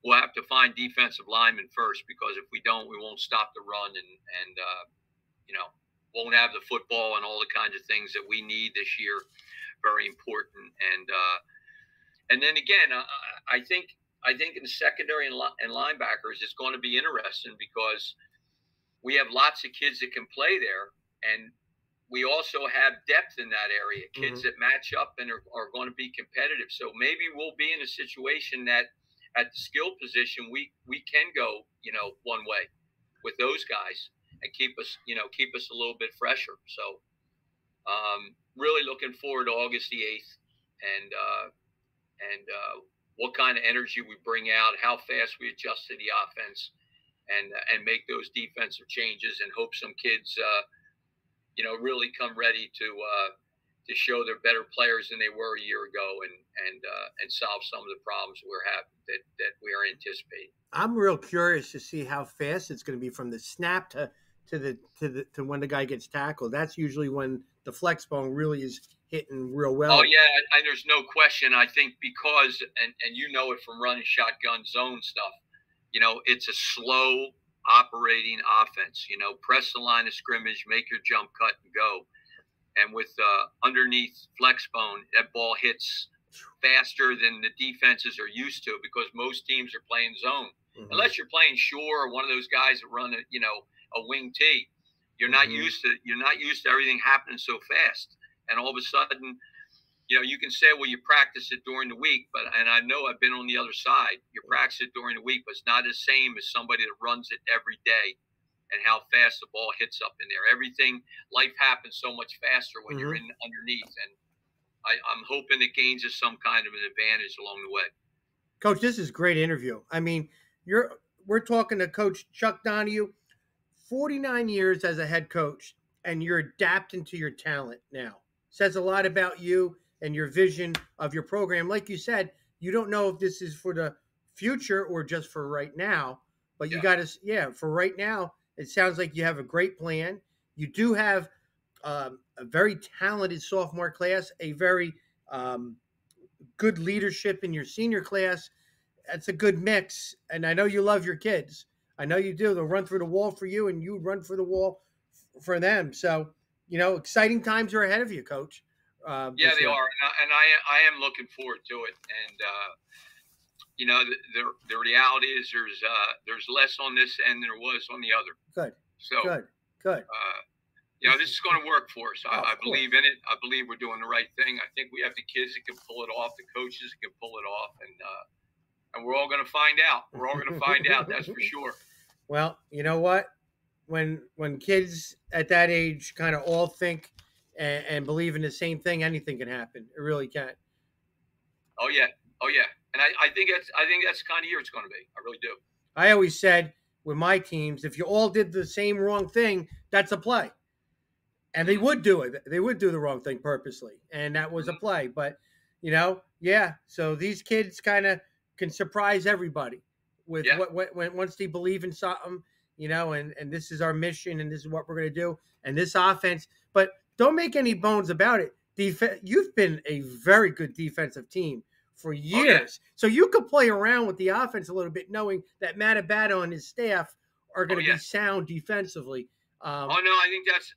[SPEAKER 2] we'll have to find defensive linemen first, because if we don't, we won't stop the run and won't have the football and all the kinds of things that we need this year. Very important. And then again, I think in the secondary and linebackers, it's going to be interesting because we have lots of kids that can play there, and we also have depth in that area, kids that match up and are going to be competitive. So maybe we'll be in a situation that at the skill position, we can go, one way with those guys and keep us a little bit fresher. So really looking forward to August the 8th and what kind of energy we bring out, how fast we adjust to the offense and make those defensive changes, and hope some kids, really come ready to show they're better players than they were a year ago and solve some of the problems that we are anticipating.
[SPEAKER 1] I'm real curious to see how fast it's going to be from the snap to when the guy gets tackled. That's usually when the flex bone really is hitting real well.
[SPEAKER 2] Oh yeah, and there's no question. I think because and it from running shotgun zone stuff, it's a slow operating offense. Press the line of scrimmage, make your jump cut and go. And with underneath flex bone, that ball hits faster than the defenses are used to, because most teams are playing zone. Unless you're playing Shore or one of those guys that run a wing T, you're not used to everything happening so fast. And all of a sudden, you can say, well, you practice it during the week, and I know I've been on the other side. You practice it during the week, but it's not the same as somebody that runs it every day and how fast the ball hits up in there. Life happens so much faster when you're in underneath. And I'm hoping it gains us some kind of an advantage along the way.
[SPEAKER 1] Coach, this is a great interview. I mean, we're talking to Coach Chuck Donohue, 49 years as a head coach, and you're adapting to your talent now. Says a lot about you and your vision of your program. Like you said, you don't know if this is for the future or just for right now, but you got to, for right now, it sounds like you have a great plan. You do have a very talented sophomore class, a very good leadership in your senior class. That's a good mix. And I know you love your kids. I know you do. They'll run through the wall for you, and you run through the wall for them. So, exciting times are ahead of you, Coach.
[SPEAKER 2] They are. And I am looking forward to it. And, the reality is there's less on this end than there was on the other.
[SPEAKER 1] Good. So good.
[SPEAKER 2] This is going to work for us. I believe in it. I believe we're doing the right thing. I think we have the kids that can pull it off, the coaches that can pull it off, and we're all going to find out. We're all going to find out. That's for sure.
[SPEAKER 1] Well, you know what? When kids at that age kind of all think and believe in the same thing, anything can happen. It really can.
[SPEAKER 2] Oh yeah. And I think that's the kind of year it's going to be. I really do.
[SPEAKER 1] I always said with my teams, if you all did the same wrong thing, that's a play. And they would do it. They would do the wrong thing purposely. And that was a play. But, so these kids kind of can surprise everybody. with once they believe in something, and this is our mission and this is what we're going to do and this offense. But don't make any bones about it. You've been a very good defensive team for years.
[SPEAKER 2] Oh, yeah.
[SPEAKER 1] So you could play around with the offense a little bit, knowing that Matt Abada and his staff are going to be sound defensively.
[SPEAKER 2] No, I think that's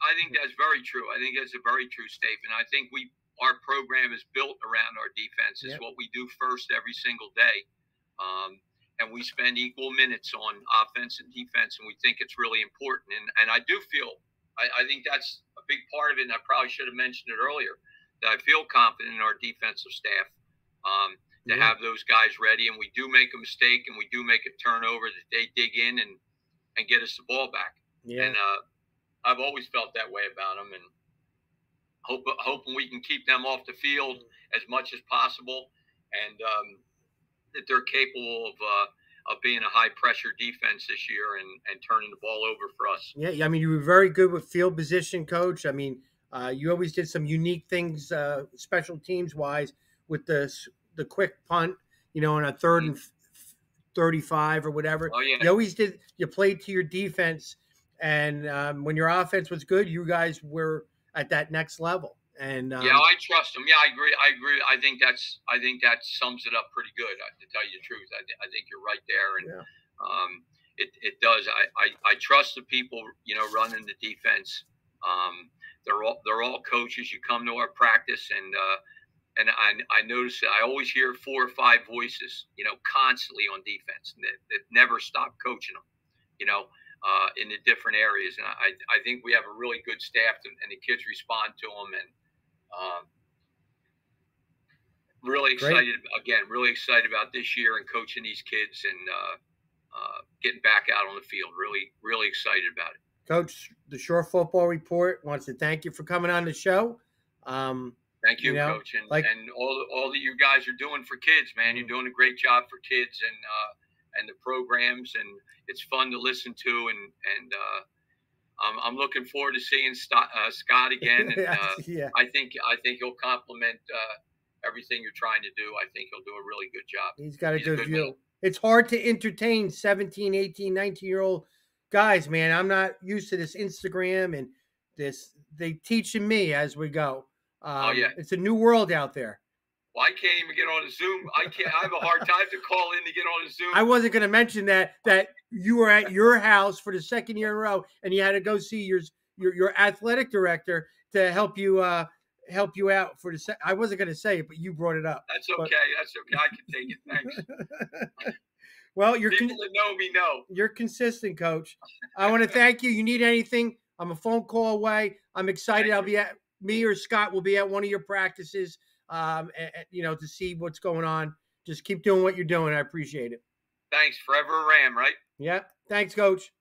[SPEAKER 2] very true. I think that's a very true statement. I think our program is built around our defense. It's what we do first every single day. And we spend equal minutes on offense and defense, and we think it's really important. And I do feel, I think that's a big part of it, and I probably should have mentioned it earlier, that I feel confident in our defensive staff to have those guys ready. And we do make a mistake, and we do make a turnover that they dig in and get us the ball back. Yeah. And I've always felt that way about them, and hoping we can keep them off the field as much as possible, and that they're capable of being a high-pressure defense this year and turning the ball over for us.
[SPEAKER 1] Yeah, I mean, you were very good with field position, Coach. I mean, you always did some unique things, special teams-wise, with the quick punt, on a third and 35 or whatever.
[SPEAKER 2] Oh, yeah.
[SPEAKER 1] You played to your defense, and when your offense was good, you guys were at that next level. And
[SPEAKER 2] I trust them. Yeah, I agree. I think that sums it up pretty good. To tell you the truth, I think you're right there, and it does. I trust the people, running the defense. They're all coaches. You come to our practice, and I notice that I always hear 4 or 5 voices, constantly on defense that never stop coaching them, in the different areas. And I think we have a really good staff, and the kids respond to them, and really excited. Great. Really excited about this year and coaching these kids and getting back out on the field. Really, really excited about it.
[SPEAKER 1] Coach, the Shore Football Report wants to thank you for coming on the show.
[SPEAKER 2] Thank you, Coach, and all that you guys are doing for kids, man. You're doing a great job for kids and the programs, and it's fun to listen to. And I'm looking forward to seeing Scott again. And I think he'll complement everything you're trying to do. I think he'll do a really good job.
[SPEAKER 1] He's got a good view. It's hard to entertain 17, 18, 19-year-old guys, man. I'm not used to this Instagram and this. They teaching me as we go. It's a new world out there.
[SPEAKER 2] Well, I can't even get on a Zoom. I have a hard time to call in to get on a Zoom.
[SPEAKER 1] I wasn't going to mention that you were at your house for the second year in a row, and you had to go see your athletic director to help you out for the. I wasn't going to say it, but you brought it up.
[SPEAKER 2] That's okay. That's okay. I can take it. Thanks.
[SPEAKER 1] Well,
[SPEAKER 2] people that know me know.
[SPEAKER 1] You're consistent, Coach. I want to thank you. You need anything? I'm a phone call away. I'm excited. I'll be at. Me or Scott will be at one of your practices, to see what's going on. Just keep doing what you're doing. I appreciate it.
[SPEAKER 2] Thanks. Forever a Ram, right?
[SPEAKER 1] Yeah. Thanks, Coach.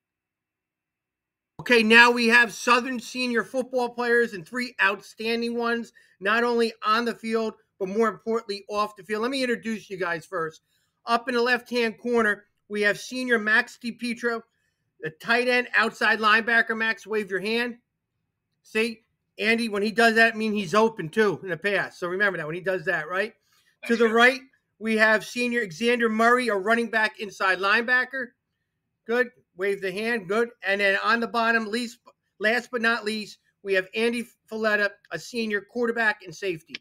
[SPEAKER 1] Okay, now we have Southern senior football players and 3 outstanding ones, not only on the field, but more importantly, off the field. Let me introduce you guys first. Up in the left-hand corner, we have senior Max DiPietro, the tight end, outside linebacker. Max, wave your hand. See? Andy, when he does that, it means he's open too in the pass. So remember that when he does that, right? To the right, we have senior Xander Murray, a running back, inside linebacker. Good. Wave the hand. Good. And then on the bottom, last but not least, we have Andy Falletta, a senior quarterback and safety.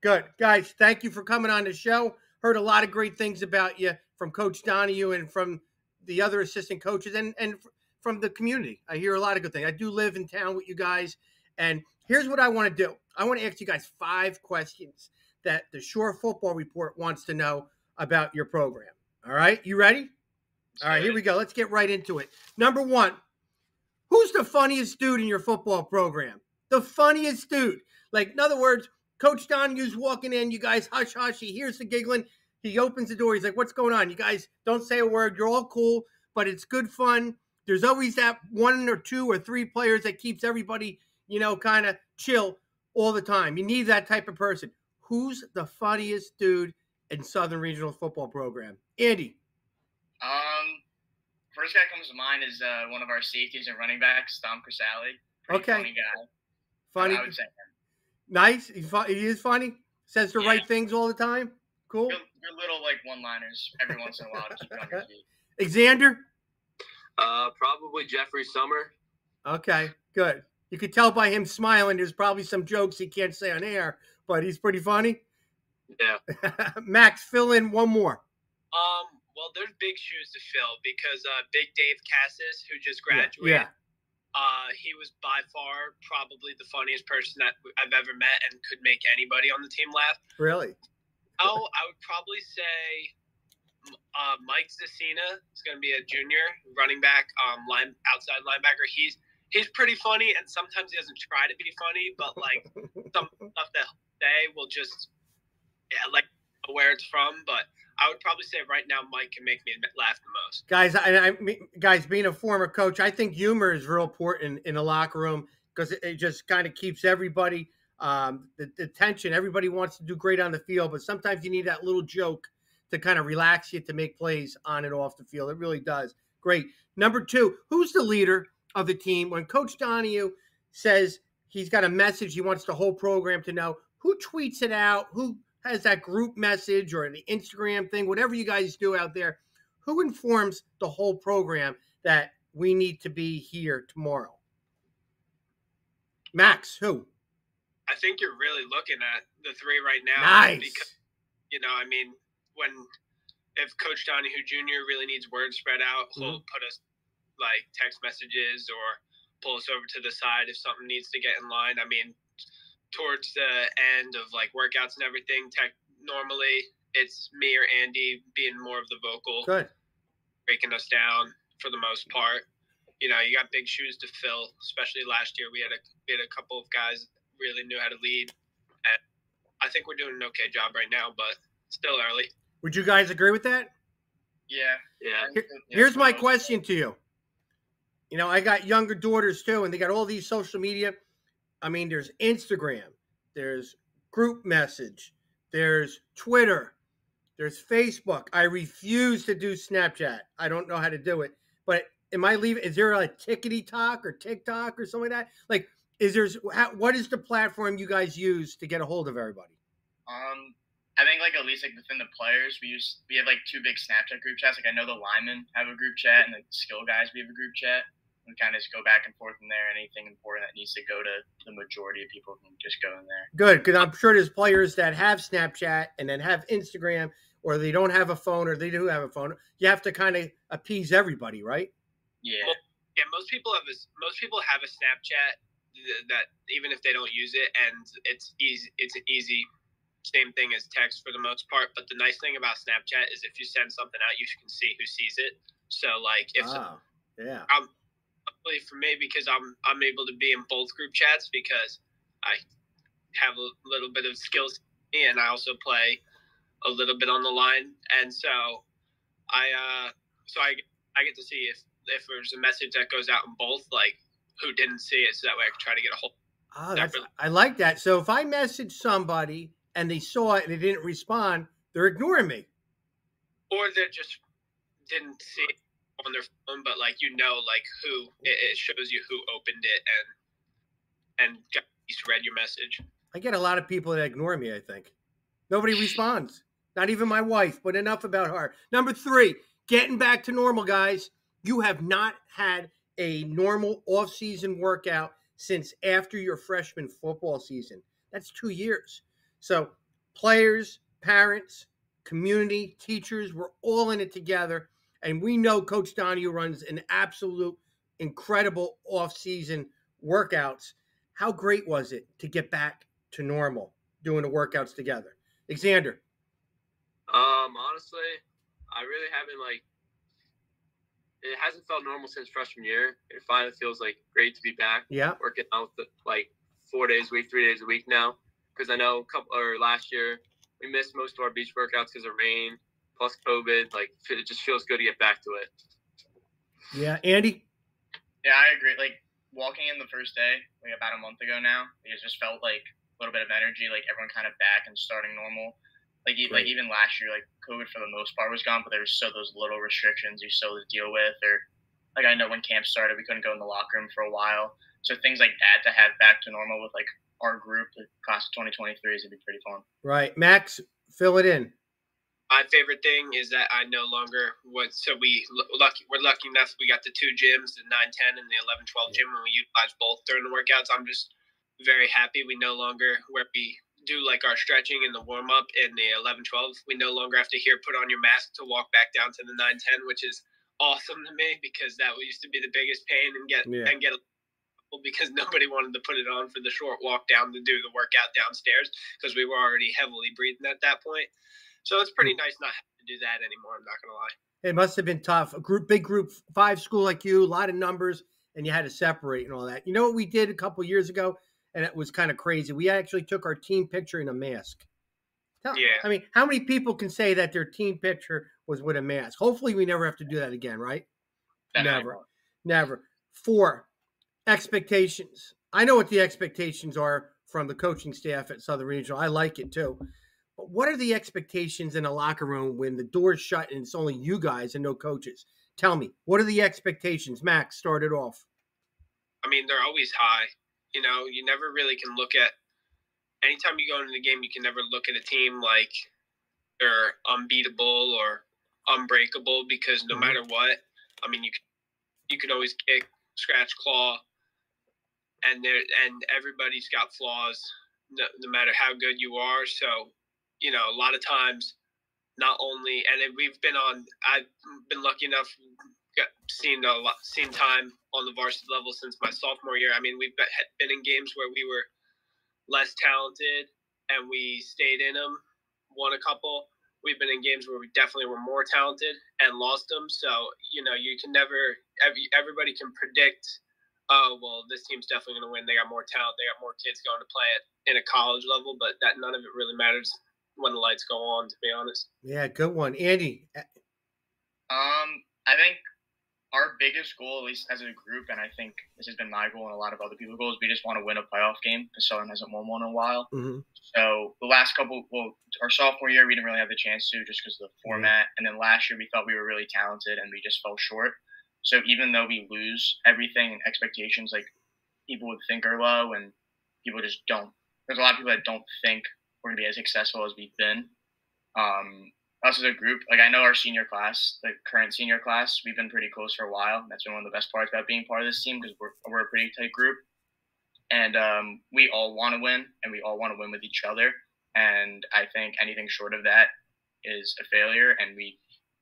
[SPEAKER 1] Good. Guys, thank you for coming on the show. Heard a lot of great things about you from Coach Donohue and from the other assistant coaches and from the community. I hear a lot of good things. I do live in town with you guys. And here's what I want to do. I want to ask you guys 5 questions that the Shore Football Report wants to know about your program. All right? You ready? All right, here we go. Let's get right into it. Number 1, who's the funniest dude in your football program? The funniest dude. Like, in other words, Coach Donohue's walking in. You guys hush, hush. He hears the giggling. He opens the door. He's like, what's going on? You guys don't say a word. You're all cool, but it's good fun. There's always that 1 or 2 or 3 players that keeps everybody, kind of chill all the time. You need that type of person. Who's the funniest dude in Southern Regional Football Program? Andy.
[SPEAKER 3] First guy comes to mind is one of our safeties and running backs, Tom Crisali.
[SPEAKER 1] Okay.
[SPEAKER 3] Funny guy.
[SPEAKER 1] Funny.
[SPEAKER 3] I would say him.
[SPEAKER 1] Nice. He is funny. Says the right things all the time. Cool.
[SPEAKER 3] Good little like one-liners every once in a while to keep you on your feet.
[SPEAKER 1] Xander?
[SPEAKER 2] Probably Jeffrey Summer.
[SPEAKER 1] Okay, good. You could tell by him smiling. There's probably some jokes he can't say on air, but he's pretty funny.
[SPEAKER 2] Yeah.
[SPEAKER 1] Max, fill in one more.
[SPEAKER 4] Well, there's big shoes to fill because Big Dave Cassis, who just graduated, he was by far probably the funniest person that I've ever met and could make anybody on the team laugh.
[SPEAKER 1] Really?
[SPEAKER 4] Oh, I would probably say Mike Zecina is going to be a junior running back, outside linebacker. He's pretty funny, and sometimes he doesn't try to be funny, but like some stuff that he'll say will just like where it's from. But I would probably say right now Mike can make me laugh the most.
[SPEAKER 1] Guys, being a former coach, I think humor is real important in the locker room because it just kind of keeps everybody the tension. Everybody wants to do great on the field, but sometimes you need that little joke to kind of relax you to make plays on and off the field. It really does. Great. Number 2, who's the leader of the team? When Coach Donohue says he's got a message he wants the whole program to know, who tweets it out? Who has that group message or the Instagram thing, whatever you guys do out there? Who informs the whole program that we need to be here tomorrow? Max, who?
[SPEAKER 4] I think you're really looking at the 3 right now.
[SPEAKER 1] Nice.
[SPEAKER 4] Because, I mean, if Coach Donohue Jr. really needs words spread out, he'll put us like text messages or pull us over to the side if something needs to get in line. I mean, towards the end of like workouts and everything, normally it's me or Andy being more of the vocal,
[SPEAKER 1] Good,
[SPEAKER 4] breaking us down for the most part. You got big shoes to fill, especially last year. We had a couple of guys that really knew how to lead, and I think we're doing an okay job right now, but still early.
[SPEAKER 1] Would you guys agree with that?
[SPEAKER 4] Yeah.
[SPEAKER 1] Here's my question to you. I got younger daughters too, and they got all these social media. I mean, there's Instagram, there's group message, there's Twitter, there's Facebook. I refuse to do Snapchat. I don't know how to do it. But is there a TikTok or TikTok or something like that? Like, what is the platform you guys use to get a hold of everybody?
[SPEAKER 3] I think like at least like within the players, we have like 2 big Snapchat group chats. Like I know the linemen have a group chat, and the skill guys we have a group chat. We kind of just go back and forth in there. Anything important that needs to go to the majority of people can just go in there.
[SPEAKER 1] Good, because I'm sure there's players that have Snapchat and then have Instagram, or they don't have a phone, or they do have a phone. You have to kind of appease everybody, right?
[SPEAKER 3] Yeah.
[SPEAKER 4] Well, yeah. Most people have a Snapchat that even if they don't use it, and it's easy. It's easy. Same thing as text for the most part, but the nice thing about Snapchat is if you send something out, you can see who sees it. So like for me, because I'm able to be in both group chats because I have a little bit of skills and I also play a little bit on the line, and so I get to see if there's a message that goes out in both, like who didn't see it, so that way I can try to get a hold.
[SPEAKER 1] I like that. So if I message somebody and they saw it and they didn't respond, they're ignoring me. Or
[SPEAKER 4] they just didn't see it on their phone, but like like who it shows you who opened it and at least read your message.
[SPEAKER 1] I get a lot of people that ignore me, I think. Nobody responds. Not even my wife, but enough about her. Number 3, getting back to normal, guys. You have not had a normal off-season workout since after your freshman football season. That's 2 years. So players, parents, community, teachers, we're all in it together. And we know Coach Donohue runs an absolute incredible off-season workouts. How great was it to get back to normal, doing the workouts together? Xander?
[SPEAKER 2] Honestly, I really haven't it hasn't felt normal since freshman year. It finally feels like great to be back.
[SPEAKER 1] Yeah.
[SPEAKER 2] Working out 4 days a week, 3 days a week now. Because I know last year we missed most of our beach workouts because of rain, plus COVID. It just feels good to get back to it.
[SPEAKER 1] Yeah, Andy?
[SPEAKER 3] Yeah, I agree. Like walking in the first day, about a month ago now, it just felt like a little bit of energy, like everyone kind of back and starting normal. Even last year, COVID for the most part was gone, but there was still those little restrictions you still had to deal with. Or I know when camp started, we couldn't go in the locker room for a while. So things like that to have back to normal with our group, the class of 2023, is going to be pretty fun.
[SPEAKER 1] Right. Max, fill it in.
[SPEAKER 4] My favorite thing is that I no longer we're lucky enough we got the two gyms, the 9-10 and the 11-12 gym, and we utilize both during the workouts. I'm just very happy we no longer where we do like our stretching and the warm up in the 11-12. We no longer have to put on your mask to walk back down to the 9-10, which is awesome to me because that used to be the biggest pain and get because nobody wanted to put it on for the short walk down to do the workout downstairs because we were already heavily breathing at that point. So it's pretty nice not having to do that anymore. I'm not going to lie.
[SPEAKER 1] It must have been tough. Big group 5 school like you, a lot of numbers, and you had to separate and all that. You know what we did a couple years ago, and it was kind of crazy. We actually took our team picture in a mask. I mean, how many people can say that their team picture was with a mask? Hopefully, we never have to do that again, right? Never. 4, expectations. I know what the expectations are from the coaching staff at Southern Regional. I like it too. But what are the expectations in a locker room when the door's shut and it's only you guys and no coaches? Tell me, what are the expectations? Max, start it off.
[SPEAKER 4] I mean, they're always high. You know, you never really can look at – anytime you go into the game, you can never look at a team like they're unbeatable or unbreakable because no matter what, I mean, you could always kick, scratch, claw, and everybody's got flaws no matter how good you are. So, you know, a lot of times – not only, and I've been lucky enough, seen time on the varsity level since my sophomore year. I mean, we've been in games where we were less talented and we stayed in them, won a couple. We've been in games where we definitely were more talented and lost them. So, you know, you can never, everybody can predict, oh, well, this team's definitely going to win. They got more talent. They got more kids going to play in a college level, but none of it really matters when the lights go on, to be honest.
[SPEAKER 1] Yeah, good one. Andy?
[SPEAKER 3] I think our biggest goal, at least as a group, and I think this has been my goal and a lot of other people's goals, we just want to win a playoff game because Southern hasn't won one in a while.
[SPEAKER 1] Mm-hmm.
[SPEAKER 3] So the last our sophomore year, we didn't really have the chance to just because of the format. And then last year, we thought we were really talented and we just fell short. So even though we lose everything and expectations, like people would think are low and people just don't. There's a lot of people that don't think we're going to be as successful as we've been. Us as a group, like I know our senior class, the current senior class, we've been pretty close for a while. That's been one of the best parts about being part of this team because we're a pretty tight group. And we all want to win, and we all want to win with each other. And I think anything short of that is a failure, and we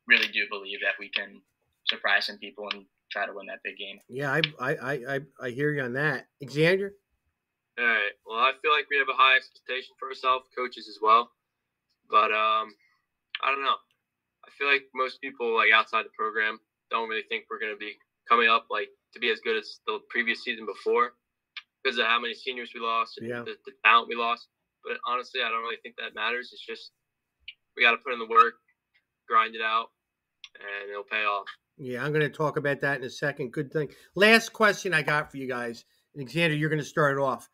[SPEAKER 3] really do believe that we can surprise some people and try to win that big game.
[SPEAKER 1] Yeah, I hear you on that. Xander?
[SPEAKER 5] All right. Well, I feel like we have a high expectation for ourselves, coaches as well. But I don't know. I feel like most people like outside the program don't really think we're going to be coming up like to be as good as the previous season before because of how many seniors we lost and the talent we lost. But honestly, I don't really think that matters. It's just we got to put in the work, grind it out, and it'll pay off.
[SPEAKER 1] Yeah, I'm going to talk about that in a second. Good thing. Last question I got for you guys. And Xander, you're going to start it off.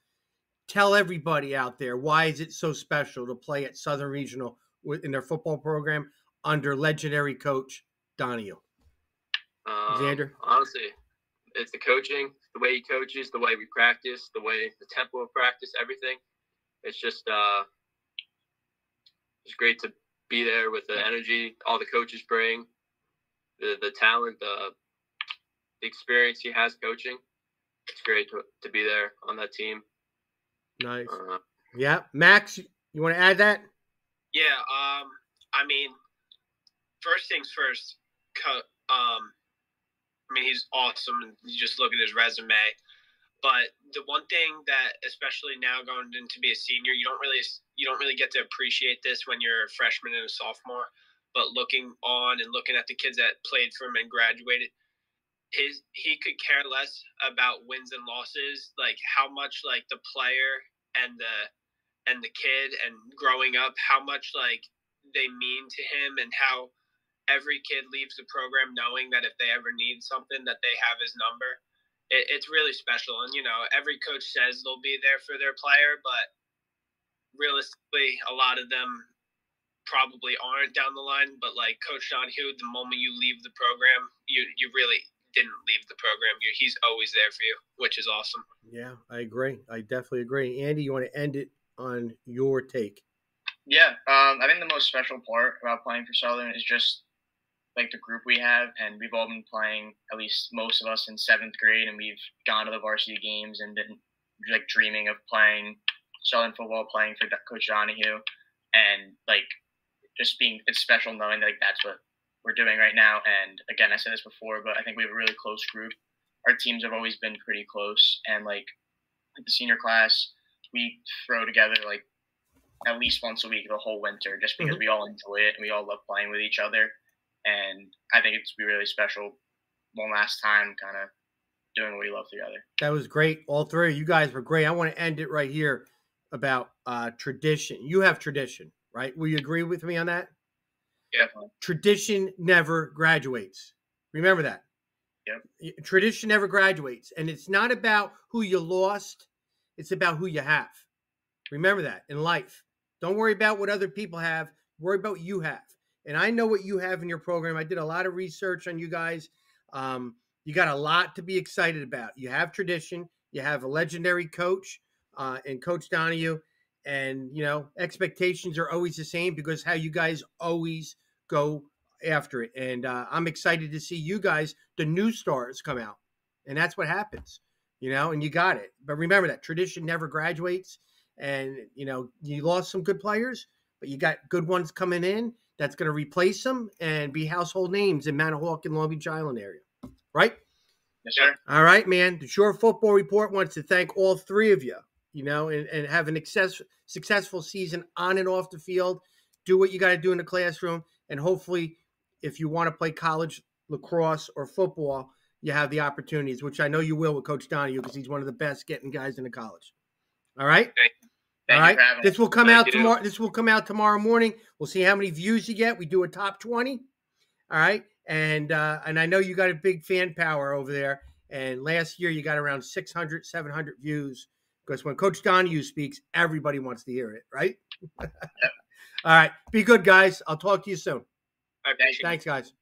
[SPEAKER 1] Tell everybody out there, why is it so special to play at Southern Regional in their football program under legendary coach Donohue? Xander?
[SPEAKER 5] Honestly, it's the coaching, the way he coaches, the way we practice, the tempo of practice, everything. It's just it's great to be there with the energy all the coaches bring, the talent, the experience he has coaching. It's great to be there on that team.
[SPEAKER 1] Nice. Yeah. Max, you want to add that?
[SPEAKER 4] Yeah. I mean, first things first, I mean, he's awesome. And you just look at his resume. But the one thing that, especially now going into be a senior, you don't really get to appreciate this when you're a freshman and a sophomore. But looking on and looking at the kids that played for him and graduated, he could care less about wins and losses, like how much like the player and the kid and growing up, how much like they mean to him and how every kid leaves the program knowing that if they ever need something that they have his number. It's really special. And, you know, every coach says they'll be there for their player, but realistically, a lot of them probably aren't down the line. But like Coach Donohue, the moment you leave the program, you really didn't leave the program. He's always there for you, which is awesome.
[SPEAKER 1] Yeah, I agree. I definitely agree. Andy, you want to end it on your take?
[SPEAKER 3] Yeah, I think the most special part about playing for Southern is just like the group we have, and we've all been playing, at least most of us, in 7th grade, and we've gone to the varsity games and been like dreaming of playing Southern football, playing for Coach Donohue, and like just it's special knowing that like that's what we're doing right now. And again, I said this before, but I think we have a really close group. Our teams have always been pretty close, and like the senior class, we throw together like at least once a week the whole winter, just because we all enjoy it and we all love playing with each other. And I think it's be really special one last time, kind of doing what we love together.
[SPEAKER 1] That was great. All three of you guys were great. I want to end it right here about tradition. You have tradition, right? Will you agree with me on that?
[SPEAKER 3] Yeah.
[SPEAKER 1] Tradition never graduates. Remember that.
[SPEAKER 3] Yep.
[SPEAKER 1] Tradition never graduates. And it's not about who you lost. It's about who you have. Remember that in life. Don't worry about what other people have. Worry about what you have. And I know what you have in your program. I did a lot of research on you guys. You got a lot to be excited about. You have tradition. You have a legendary coach and Coach Donohue. And, you know, expectations are always the same because how you guys always go after it. And I'm excited to see you guys, the new stars, come out. And that's what happens, you know, and you got it. But remember that tradition never graduates. And, you know, you lost some good players, but you got good ones coming in that's going to replace them and be household names in Manahawk and Long Beach Island area. Right?
[SPEAKER 3] Yes, sir.
[SPEAKER 1] All right, man. The Shore Football Report wants to thank all three of you, you know, and have an successful season on and off the field. Do what you got to do in the classroom. And hopefully, if you want to play college lacrosse or football, you have the opportunities, which I know you will with Coach Donohue because he's one of the best getting guys into college. All right?
[SPEAKER 3] Thank
[SPEAKER 1] All right.
[SPEAKER 3] you for having
[SPEAKER 1] This
[SPEAKER 3] us.
[SPEAKER 1] will come out tomorrow. This will come out tomorrow morning. We'll see how many views you get. We do a top 20. All right. And I know you got a big fan power over there. And last year you got around 600, 700 views because when Coach Donohue speaks, everybody wants to hear it. Right?
[SPEAKER 3] Yep.
[SPEAKER 1] All right. Be good, guys. I'll talk to you soon.
[SPEAKER 3] All right,
[SPEAKER 1] Thanks, guys.